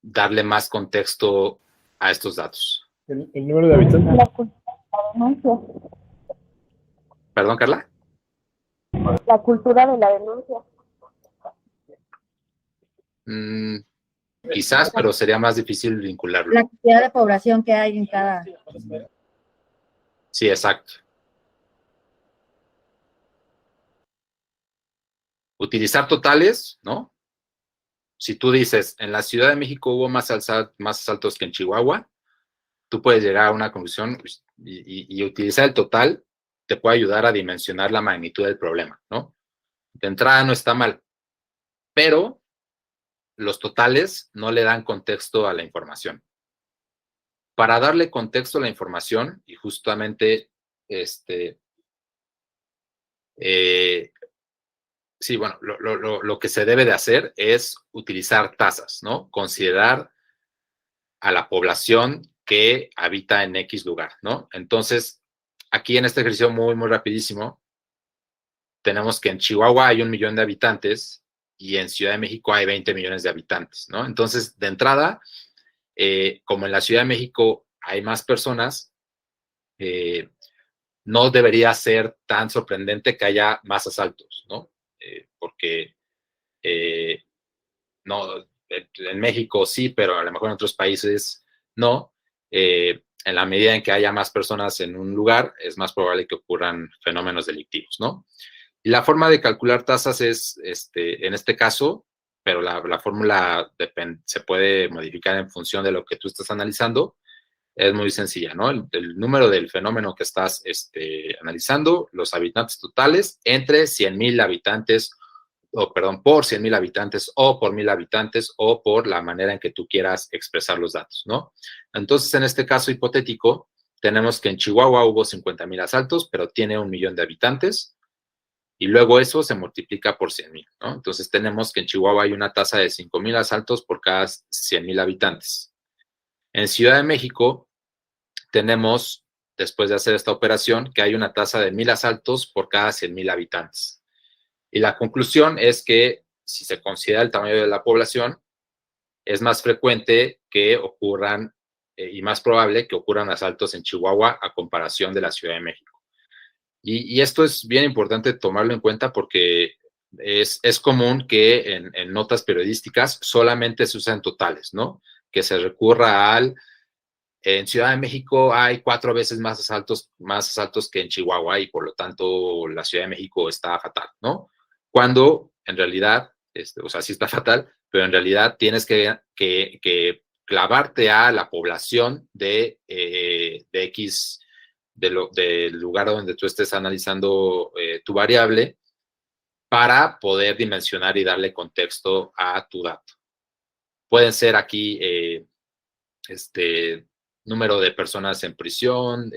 A: darle más contexto a estos datos?
C: El número de habitantes.
B: La cultura de la denuncia.
A: ¿Perdón, Carla?
B: La cultura de la denuncia.
A: Quizás, pero sería más difícil vincularlo.
B: La cantidad de población que hay en cada.
A: Sí, exacto. Utilizar totales, ¿no? Si tú dices, en la Ciudad de México hubo más asaltos que en Chihuahua, tú puedes llegar a una conclusión y utilizar el total te puede ayudar a dimensionar la magnitud del problema, ¿no? De entrada no está mal, pero los totales no le dan contexto a la información. Para darle contexto a la información, y justamente, sí, bueno, lo que se debe de hacer es utilizar tasas, ¿no? Considerar a la población que habita en X lugar, ¿no? Entonces, aquí en este ejercicio muy, muy rapidísimo, tenemos que en Chihuahua hay 1 millón de habitantes y en Ciudad de México hay 20 millones de habitantes, ¿no? Entonces, de entrada, como en la Ciudad de México hay más personas, no debería ser tan sorprendente que haya más asaltos, ¿no? Porque no, en México sí, pero a lo mejor en otros países no. En la medida en que haya más personas en un lugar, es más probable que ocurran fenómenos delictivos, ¿no? Y la forma de calcular tasas es, en este caso, pero la fórmula se puede modificar en función de lo que tú estás analizando. Es muy sencilla, ¿no? El número del fenómeno que estás analizando, los habitantes totales, entre 100,000 habitantes, por 100,000 habitantes, o por 1,000 habitantes, o por la manera en que tú quieras expresar los datos, ¿no? Entonces, en este caso hipotético, tenemos que en Chihuahua hubo 50,000 asaltos, pero tiene 1 millón de habitantes. y luego eso se multiplica por 100,000, ¿no? Entonces tenemos que en Chihuahua hay una tasa de 5,000 asaltos por cada 100,000 habitantes. En Ciudad de México tenemos, después de hacer esta operación, que hay una tasa de 1,000 asaltos por cada 100,000 habitantes. Y la conclusión es que si se considera el tamaño de la población, es más frecuente que ocurran y más probable que ocurran asaltos en Chihuahua a comparación de la Ciudad de México. Y esto es bien importante tomarlo en cuenta porque es común que en notas periodísticas solamente se usan totales, ¿no? Que se recurra en Ciudad de México hay 4 veces más asaltos que en Chihuahua y por lo tanto la Ciudad de México está fatal, ¿no? Cuando en realidad, o sea, sí está fatal, pero en realidad tienes que clavarte a la población de X, del lugar donde tú estés analizando tu variable para poder dimensionar y darle contexto a tu dato. Pueden ser aquí número de personas en prisión,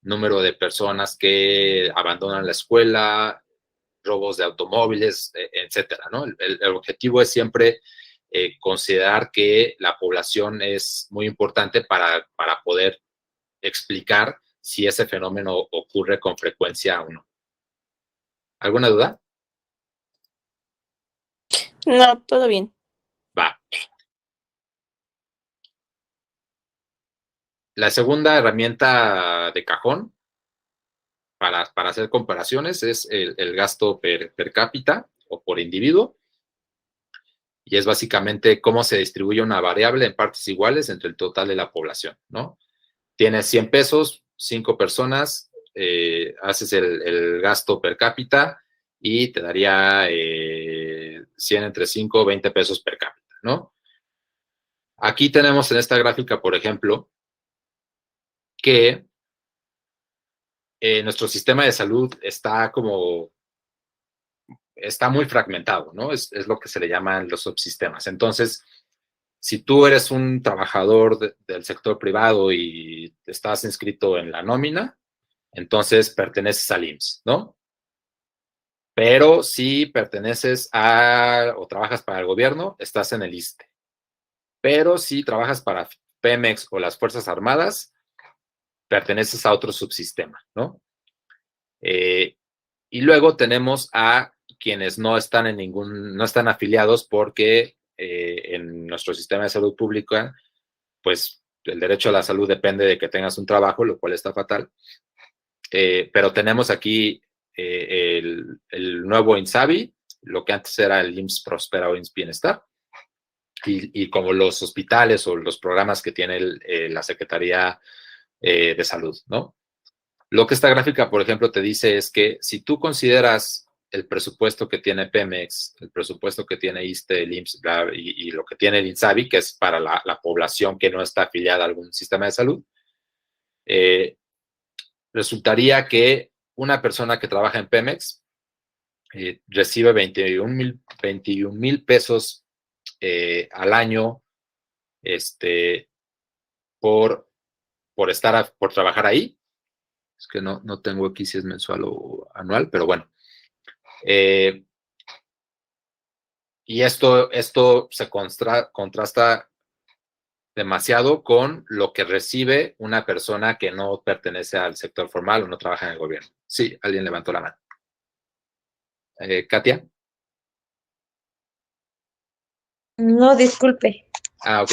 A: número de personas que abandonan la escuela, robos de automóviles, etcétera, ¿no? El objetivo es siempre considerar que la población es muy importante para poder explicar si ese fenómeno ocurre con frecuencia o no. ¿Alguna duda?
E: No, todo bien.
A: Va. La segunda herramienta de cajón para hacer comparaciones es el gasto per cápita o por individuo. Y es básicamente cómo se distribuye una variable en partes iguales entre el total de la población, ¿no? Tienes 100 pesos, 5 personas, haces el gasto per cápita y te daría 100 entre 5, 20 pesos per cápita, ¿no? Aquí tenemos en esta gráfica, por ejemplo, que nuestro sistema de salud está muy fragmentado, ¿no? Es lo que se le llaman los subsistemas. Entonces, si tú eres un trabajador del sector privado y estás inscrito en la nómina, entonces perteneces al IMSS, ¿no? Pero si perteneces o trabajas para el gobierno, estás en el ISSSTE. Pero si trabajas para Pemex o las Fuerzas Armadas, perteneces a otro subsistema, ¿no? Y luego tenemos a quienes no están no están afiliados porque en nuestro sistema de salud pública, pues el derecho a la salud depende de que tengas un trabajo, lo cual está fatal. Pero tenemos aquí el nuevo INSABI, lo que antes era el IMSS Prospera o IMSS Bienestar, y como los hospitales o los programas que tiene la Secretaría de Salud, ¿no? Lo que esta gráfica, por ejemplo, te dice es que si tú consideras el presupuesto que tiene Pemex, el presupuesto que tiene ISSSTE, el IMSS, y lo que tiene el INSABI, que es para la población que no está afiliada a algún sistema de salud, resultaría que una persona que trabaja en Pemex recibe 21,000 pesos al año por trabajar ahí. Es que no tengo aquí si es mensual o anual, pero bueno. Y esto se contrasta demasiado con lo que recibe una persona que no pertenece al sector formal o no trabaja en el gobierno. Sí, alguien levantó la mano. Katia.
F: No, disculpe.
A: Ok.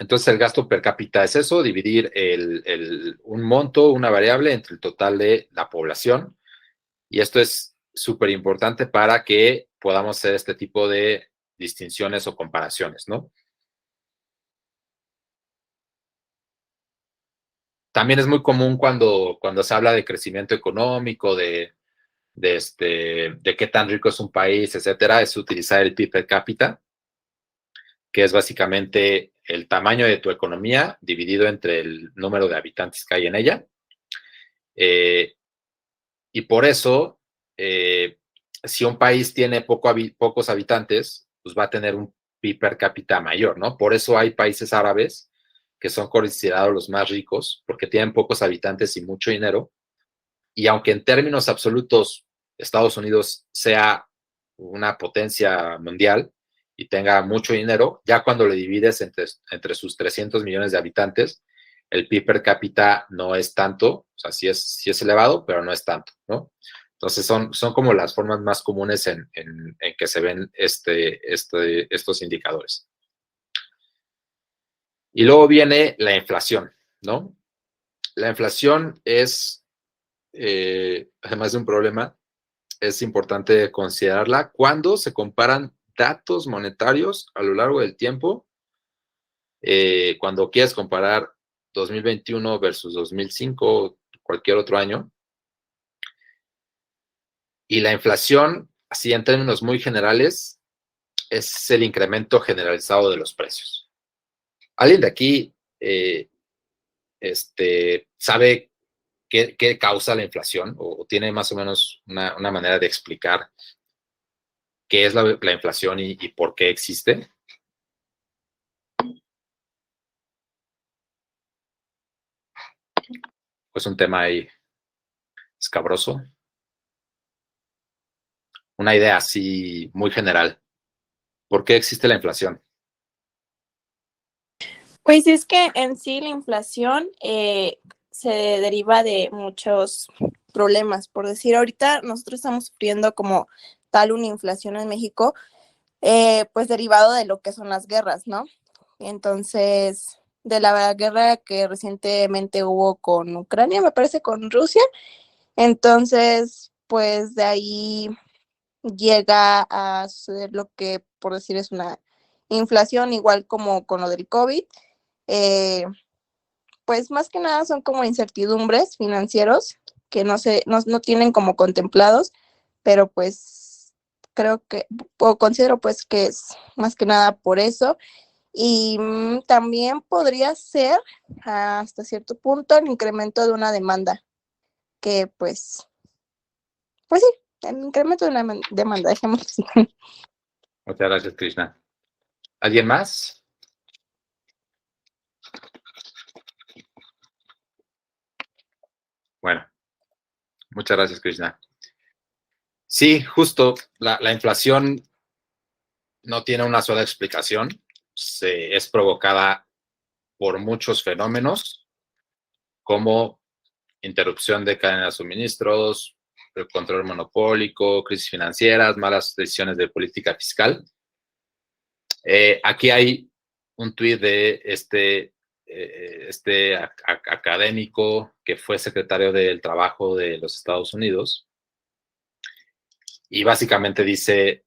A: Entonces, el gasto per cápita es eso, dividir un monto, una variable, entre el total de la población. Y esto es súper importante para que podamos hacer este tipo de distinciones o comparaciones, ¿no? También es muy común cuando se habla de crecimiento económico, de qué tan rico es un país, etcétera, es utilizar el PIB per cápita, que es básicamente el tamaño de tu economía dividido entre el número de habitantes que hay en ella. Y por eso, si un país tiene pocos habitantes, pues va a tener un PIB per cápita mayor, ¿no? Por eso hay países árabes que son considerados los más ricos porque tienen pocos habitantes y mucho dinero. Y aunque en términos absolutos Estados Unidos sea una potencia mundial y tenga mucho dinero, ya cuando le divides entre sus 300 millones de habitantes, el PIB per cápita no es tanto, o sea, sí es elevado, pero no es tanto, ¿no? Entonces son como las formas más comunes en que se ven estos indicadores. Y luego viene la inflación, ¿no? La inflación es, además de un problema, es importante considerarla cuando se comparan datos monetarios a lo largo del tiempo. Cuando quieres comparar 2021 versus 2005, cualquier otro año. Y la inflación, así en términos muy generales, es el incremento generalizado de los precios. ¿Alguien de aquí sabe qué causa la inflación o tiene más o menos una manera de explicar qué es la inflación y por qué existe? Pues un tema ahí escabroso. Una idea así muy general. ¿Por qué existe la inflación?
E: Pues es que en sí la inflación se deriva de muchos problemas. Por decir, ahorita nosotros estamos sufriendo como tal una inflación en México, pues derivado de lo que son las guerras, ¿no? Entonces, de la guerra que recientemente hubo con Ucrania, me parece con Rusia. Entonces, pues de ahí llega a ser lo que, por decir, es una inflación, igual como con lo del COVID. Pues más que nada son como incertidumbres financieros que no tienen como contemplados, pero pues creo que, o considero pues que es más que nada por eso. Y también podría ser hasta cierto punto el incremento de una demanda, que pues sí, el incremento de una demanda, dejemos así.
A: Muchas gracias, Krishna. ¿Alguien más? Bueno, muchas gracias, Krishna. Sí, justo, la inflación no tiene una sola explicación. Es provocada por muchos fenómenos, como interrupción de cadenas de suministros, el control monopólico, crisis financieras, malas decisiones de política fiscal. Aquí hay un tuit de este académico que fue secretario del Trabajo de los Estados Unidos y básicamente dice,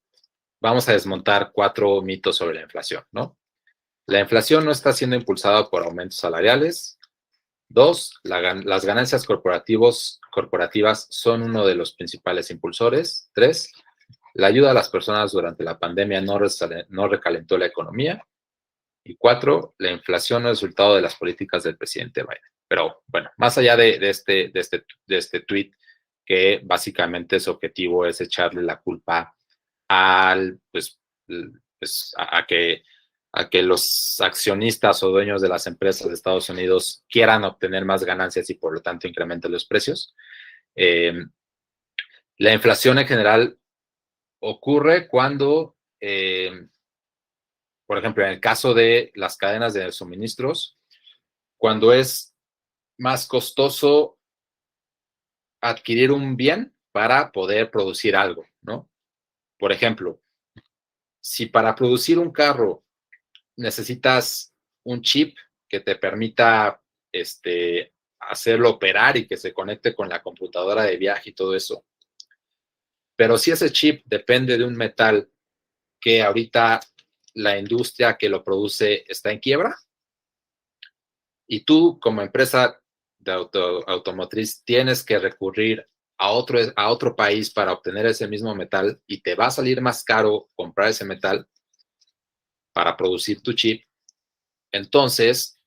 A: vamos a desmontar 4 mitos sobre la inflación, ¿no? La inflación no está siendo impulsada por aumentos salariales. 2, las ganancias corporativas son uno de los principales impulsores. 3, la ayuda a las personas durante la pandemia no recalentó la economía. Y 4, la inflación no es resultado de las políticas del presidente Biden. Pero bueno, más allá de este tweet, que básicamente su objetivo es echarle la culpa a que los accionistas o dueños de las empresas de Estados Unidos quieran obtener más ganancias y por lo tanto incrementen los precios. La inflación en general ocurre cuando, por ejemplo, en el caso de las cadenas de suministros, cuando es más costoso adquirir un bien para poder producir algo, ¿no? Por ejemplo, si para producir un carro necesitas un chip que te permita hacerlo operar y que se conecte con la computadora de viaje y todo eso, pero si ese chip depende de un metal que ahorita la industria que lo produce está en quiebra, y tú como empresa de automotriz tienes que recurrir a otro país para obtener ese mismo metal y te va a salir más caro comprar ese metal para producir tu chip, entonces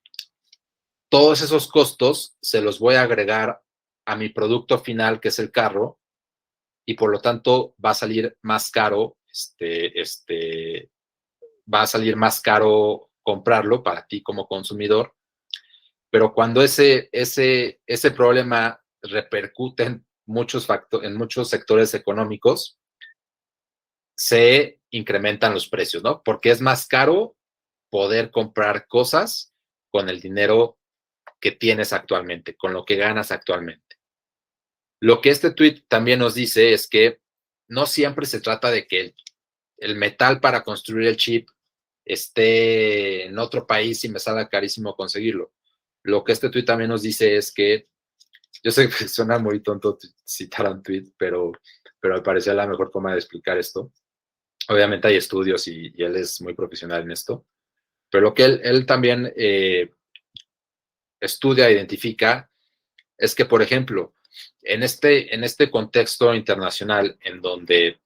A: todos esos costos se los voy a agregar a mi producto final, que es el carro, y por lo tanto va a salir más caro, va a salir más caro comprarlo para ti como consumidor pero cuando ese problema repercute en muchos sectores económicos, se incrementan los precios, ¿no? Porque es más caro poder comprar cosas con el dinero que tienes actualmente, con lo que ganas actualmente. Lo que este tweet también nos dice es que no siempre se trata de que el metal para construir el chip esté en otro país y me salga carísimo conseguirlo. Lo que este tweet también nos dice es que, yo sé que suena muy tonto citar un tweet, pero me parecía la mejor forma de explicar esto. Obviamente hay estudios y él es muy profesional en esto, pero lo que él también estudia, identifica, es que, por ejemplo, en este contexto internacional en donde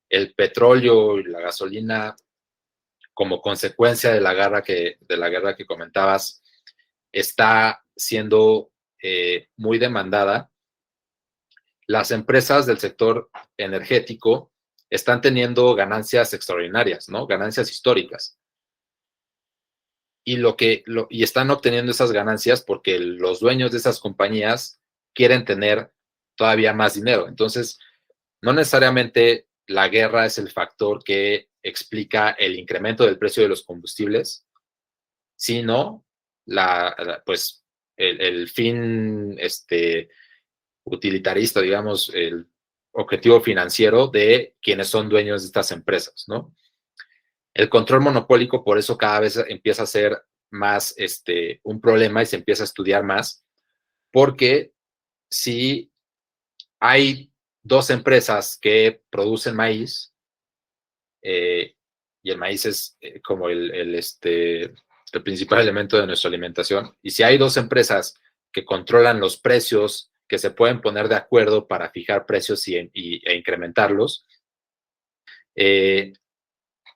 A: el petróleo y la gasolina, como consecuencia de la guerra que comentabas, está siendo muy demandada, las empresas del sector energético están teniendo ganancias extraordinarias, ¿no? Ganancias históricas. Y están obteniendo esas ganancias porque los dueños de esas compañías quieren tener todavía más dinero. Entonces, no necesariamente la guerra es el factor que explica el incremento del precio de los combustibles, sino pues el fin utilitarista, digamos, el objetivo financiero de quienes son dueños de estas empresas, ¿no? El control monopólico, por eso cada vez empieza a ser más un problema y se empieza a estudiar más, porque si hay dos empresas que producen maíz, y el maíz es como el principal elemento de nuestra alimentación, y si hay dos empresas que controlan los precios, que se pueden poner de acuerdo para fijar precios e incrementarlos,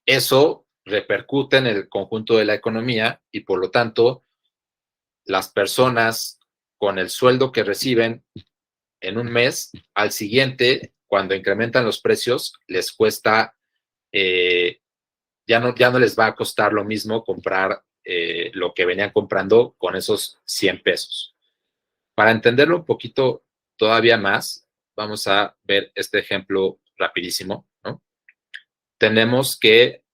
A: eso repercute en el conjunto de la economía y, por lo tanto, las personas con el sueldo que reciben en un mes, al siguiente, cuando incrementan los precios, les cuesta, ya no les va a costar lo mismo comprar lo que venían comprando con esos 100 pesos. Para entenderlo un poquito todavía más, vamos a ver este ejemplo rapidísimo, ¿no? Tenemos que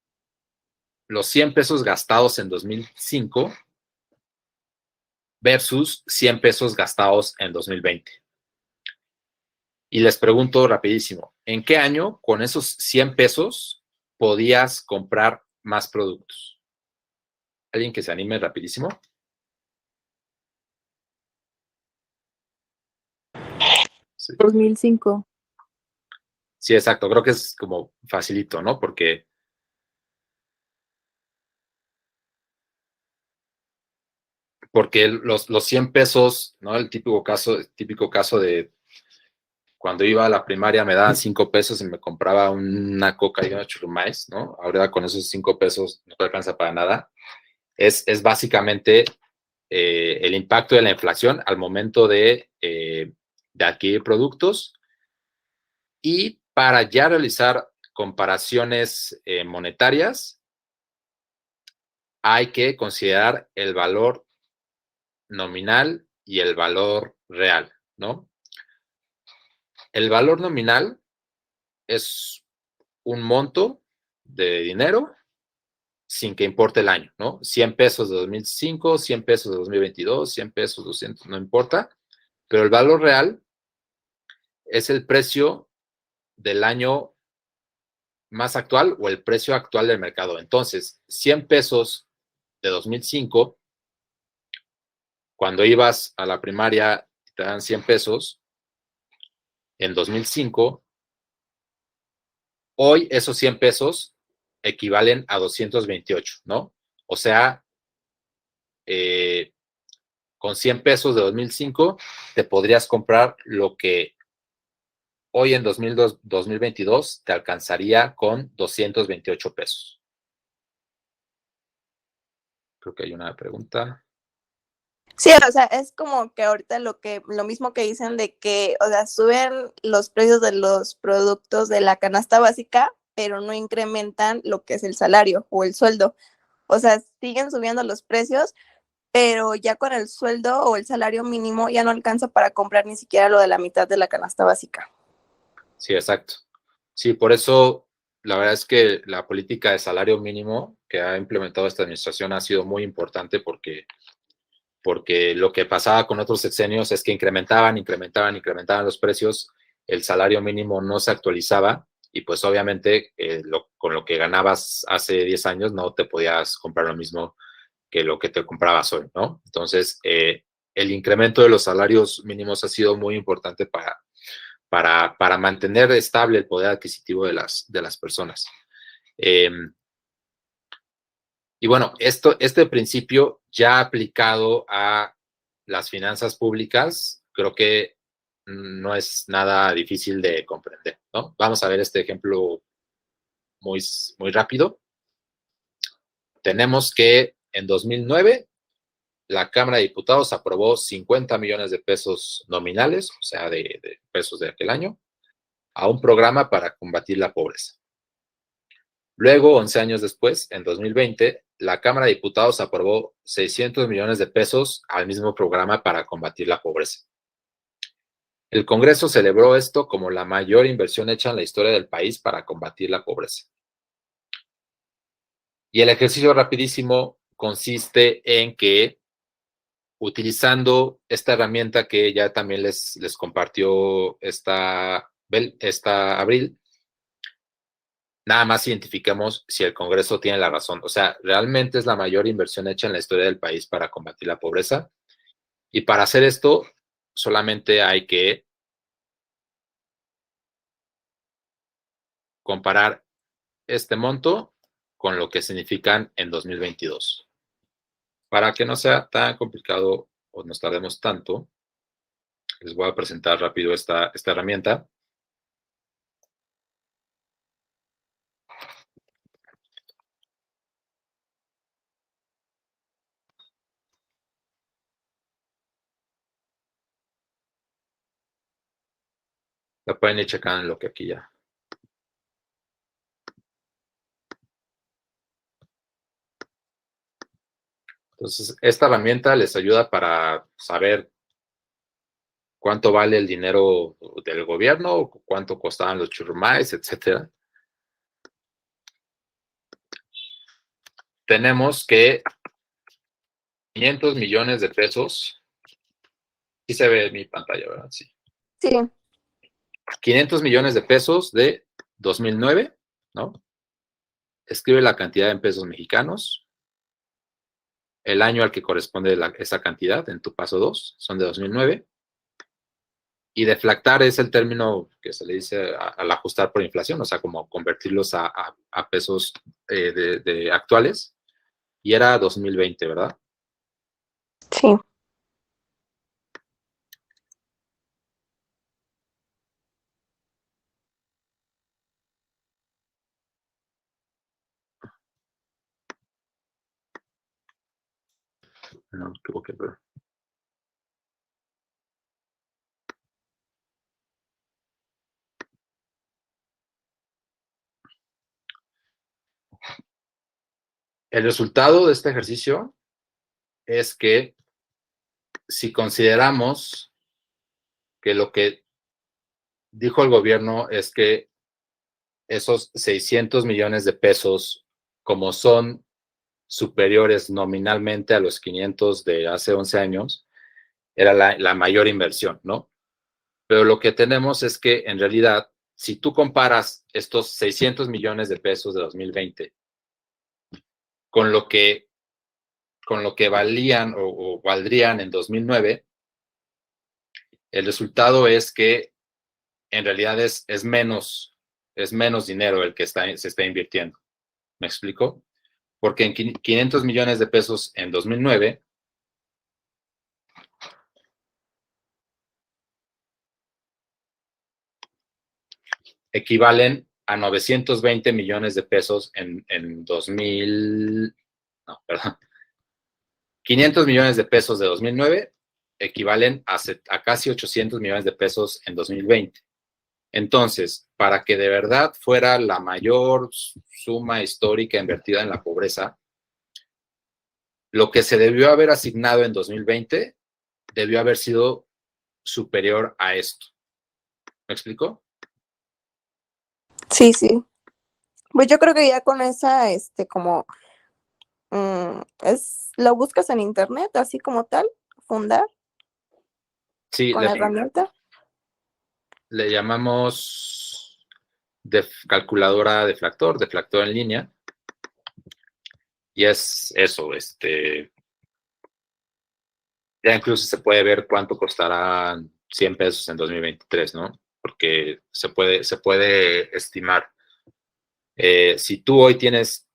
A: los 100 pesos gastados en 2005 versus 100 pesos gastados en 2020. Y les pregunto rapidísimo, ¿en qué año con esos 100 pesos podías comprar más productos? ¿Alguien que se anime rapidísimo?
G: Sí. 2005.
A: Sí, exacto. Creo que es como facilito, ¿no? Porque los 100 pesos, ¿no? El típico caso de cuando iba a la primaria me daban 5 pesos y me compraba una coca y una churrumais, ¿no? Ahora con esos 5 pesos no te alcanza para nada. Es básicamente el impacto de la inflación al momento de adquirir productos. Y para ya realizar comparaciones monetarias, hay que considerar el valor nominal y el valor real, ¿no? El valor nominal es un monto de dinero sin que importe el año, ¿no? 100 pesos de 2005, 100 pesos de 2022, 100 pesos, 200, no importa. Pero el valor real es el precio del año más actual o el precio actual del mercado. Entonces, 100 pesos de 2005, cuando ibas a la primaria te dan 100 pesos, en 2005, hoy esos 100 pesos equivalen a 228, ¿no? O sea, con 100 pesos de 2005 te podrías comprar lo que hoy en 2022 te alcanzaría con 228 pesos. Creo que hay una pregunta.
E: Sí, o sea, es como que ahorita lo mismo que dicen de que, o sea, suben los precios de los productos de la canasta básica, pero no incrementan lo que es el salario o el sueldo. O sea, siguen subiendo los precios, pero ya con el sueldo o el salario mínimo ya no alcanza para comprar ni siquiera lo de la mitad de la canasta básica.
A: Sí, exacto. Sí, por eso la verdad es que la política de salario mínimo que ha implementado esta administración ha sido muy importante porque lo que pasaba con otros sexenios es que incrementaban los precios, el salario mínimo no se actualizaba y pues obviamente con lo que ganabas hace 10 años no te podías comprar lo mismo que lo que te comprabas hoy, ¿no? Entonces, el incremento de los salarios mínimos ha sido muy importante para mantener estable el poder adquisitivo de las personas. Y bueno, este principio ya aplicado a las finanzas públicas, creo que no es nada difícil de comprender, ¿no? Vamos a ver este ejemplo muy, muy rápido. Tenemos que en 2009 la Cámara de Diputados aprobó 50 millones de pesos nominales, o sea, de pesos de aquel año, a un programa para combatir la pobreza. Luego, 11 años después, en 2020, la Cámara de Diputados aprobó 600 millones de pesos al mismo programa para combatir la pobreza. El Congreso celebró esto como la mayor inversión hecha en la historia del país para combatir la pobreza. Y el ejercicio rapidísimo consiste en que, utilizando esta herramienta que ya también les compartió esta Abril, nada más identificamos si el Congreso tiene la razón. O sea, realmente es la mayor inversión hecha en la historia del país para combatir la pobreza. Y para hacer esto, solamente hay que comparar este monto con lo que significan en 2022. Para que no sea tan complicado o nos tardemos tanto, les voy a presentar rápido esta herramienta. La pueden ir checando en lo que aquí ya. Entonces, esta herramienta les ayuda para saber cuánto vale el dinero del gobierno, cuánto costaban los churrumais, etcétera. Tenemos que 500 millones de pesos. Sí se ve en mi pantalla, ¿verdad? Sí.
E: Sí.
A: 500 millones de pesos de 2009, ¿no? Escribe la cantidad en pesos mexicanos, el año al que corresponde esa cantidad en tu paso 2, son de 2009. Y deflactar es el término que se le dice al ajustar por inflación, o sea, como convertirlos a pesos de actuales. Y era 2020, ¿verdad?
E: Sí.
A: No, me equivoqué, pero... El resultado de este ejercicio es que si consideramos que lo que dijo el gobierno es que esos 600 millones de pesos, como son superiores nominalmente a los 500 de hace 11 años, era la mayor inversión, ¿no? Pero lo que tenemos es que, en realidad, si tú comparas estos 600 millones de pesos de 2020 con lo que valían o valdrían en 2009, el resultado es que en realidad es menos dinero el que se está invirtiendo. ¿Me explico? Porque en 500 millones de pesos en 2009 equivalen a 920 millones de pesos en 2000, no, perdón, 500 millones de pesos de 2009 equivalen a casi 800 millones de pesos en 2020. Entonces, para que de verdad fuera la mayor suma histórica invertida en la pobreza, lo que se debió haber asignado en 2020 debió haber sido superior a esto. ¿Me explico?
E: Sí, sí. Pues yo creo que ya con esa, como, lo buscas en internet, así como tal, fundar
A: Sí,
E: con la herramienta.
A: le llamamos calculadora deflactor en línea. Y es eso, ya incluso se puede ver cuánto costarán 100 pesos en 2023, ¿no? Porque se puede estimar. Si tú hoy tienes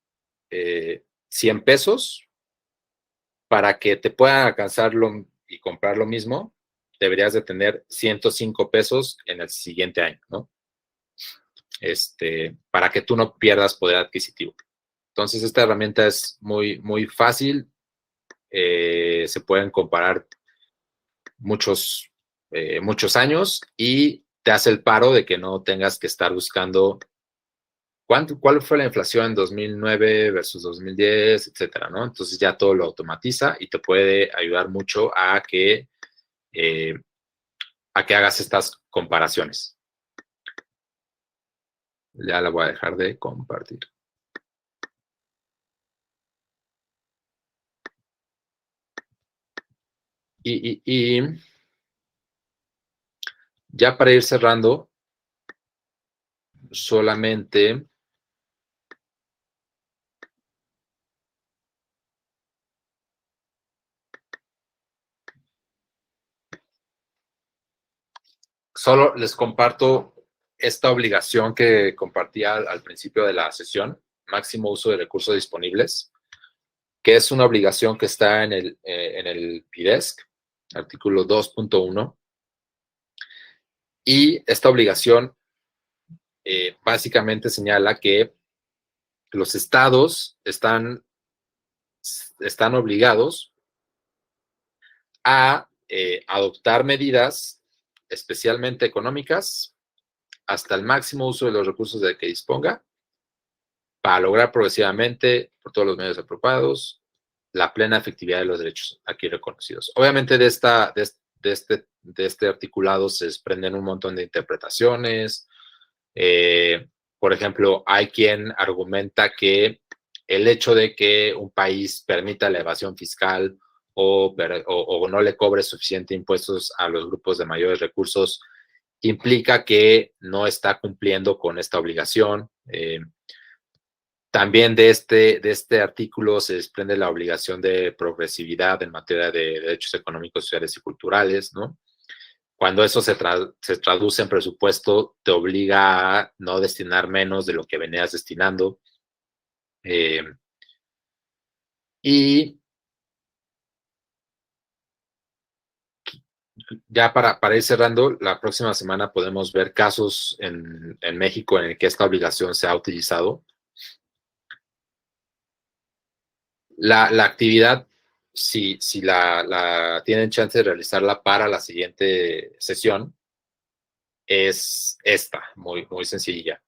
A: 100 pesos, para que te puedan alcanzar y comprar lo mismo, deberías de tener 105 pesos en el siguiente año, ¿no? Para que tú no pierdas poder adquisitivo. Entonces, esta herramienta es muy, muy fácil. Se pueden comparar muchos años y te hace el paro de que no tengas que estar buscando cuál fue la inflación en 2009 versus 2010, etcétera, ¿no? Entonces ya todo lo automatiza y te puede ayudar mucho a que hagas estas comparaciones. Ya la voy a dejar de compartir. Y ya para ir cerrando, solamente solo les comparto esta obligación que compartía al principio de la sesión, máximo uso de recursos disponibles, que es una obligación que está en el PIDESC, artículo 2.1. Y esta obligación básicamente señala que los estados están obligados a adoptar medidas especialmente económicas hasta el máximo uso de los recursos de que disponga para lograr progresivamente, por todos los medios apropiados, la plena efectividad de los derechos aquí reconocidos. Obviamente de este articulado se desprenden un montón de interpretaciones. Por ejemplo, hay quien argumenta que el hecho de que un país permita la evasión fiscal o no le cobre suficiente impuestos a los grupos de mayores recursos implica que no está cumpliendo con esta obligación. También de este artículo se desprende la obligación de progresividad en materia de derechos económicos, sociales y culturales, ¿no? Cuando eso se traduce en presupuesto, te obliga a no destinar menos de lo que venías destinando. Y ya para ir cerrando, la próxima semana podemos ver casos en México en el que esta obligación se ha utilizado. La actividad, si la tienen chance de realizarla para la siguiente sesión, es esta, muy, muy sencilla.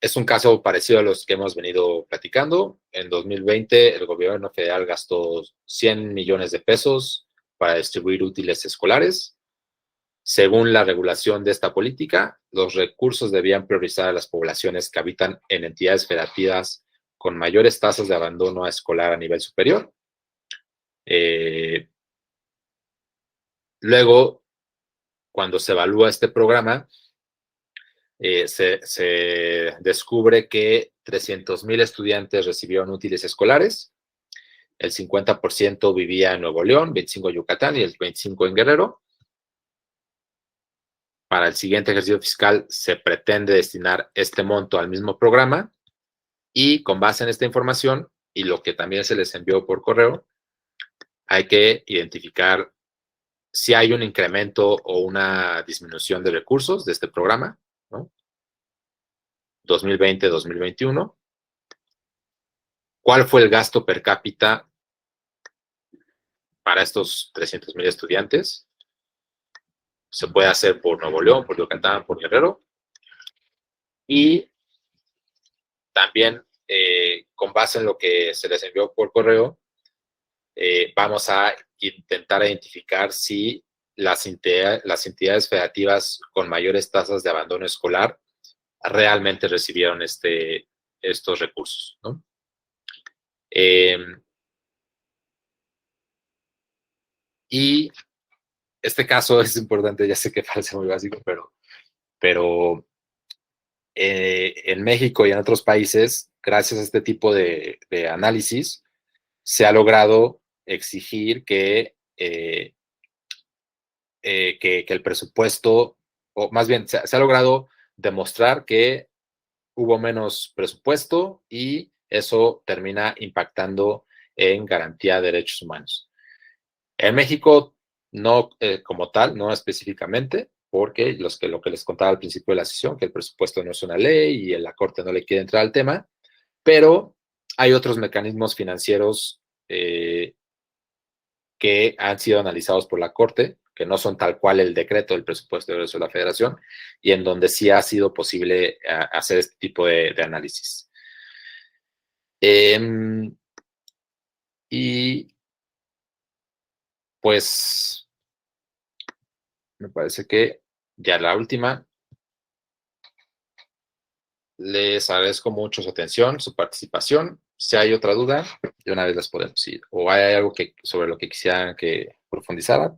A: Es un caso parecido a los que hemos venido platicando. En 2020, el gobierno federal gastó 100 millones de pesos para distribuir útiles escolares. Según la regulación de esta política, los recursos debían priorizar a las poblaciones que habitan en entidades federativas con mayores tasas de abandono escolar a nivel superior. Luego, cuando se evalúa este programa, se descubre que 300,000 estudiantes recibieron útiles escolares, el 50% vivía en Nuevo León, 25% en Yucatán y el 25% en Guerrero. Para el siguiente ejercicio fiscal se pretende destinar este monto al mismo programa y con base en esta información y lo que también se les envió por correo, hay que identificar si hay un incremento o una disminución de recursos de este programa, ¿no? 2020-2021. ¿Cuál fue el gasto per cápita para estos 300,000 estudiantes? Se puede hacer por Nuevo León, por Yucatán, por Guerrero. Y también con base en lo que se les envió por correo, vamos a intentar identificar si las entidades federativas con mayores tasas de abandono escolar realmente recibieron estos recursos, ¿no? Y este caso es importante, ya sé que parece muy básico, pero en México y en otros países, gracias a este tipo de análisis, se ha logrado exigir que el presupuesto, o más bien, se ha logrado demostrar que hubo menos presupuesto y eso termina impactando en garantía de derechos humanos. En México, no como tal, no específicamente, porque lo que les contaba al principio de la sesión, que el presupuesto no es una ley y la Corte no le quiere entrar al tema, pero hay otros mecanismos financieros que han sido analizados por la Corte, que no son tal cual el decreto del presupuesto de egreso de la Federación, y en donde sí ha sido posible hacer este tipo de análisis. Y pues me parece que ya la última. Les agradezco mucho su atención, su participación. Si hay otra duda, de una vez las podemos ir. O hay algo sobre lo que quisieran que profundizara,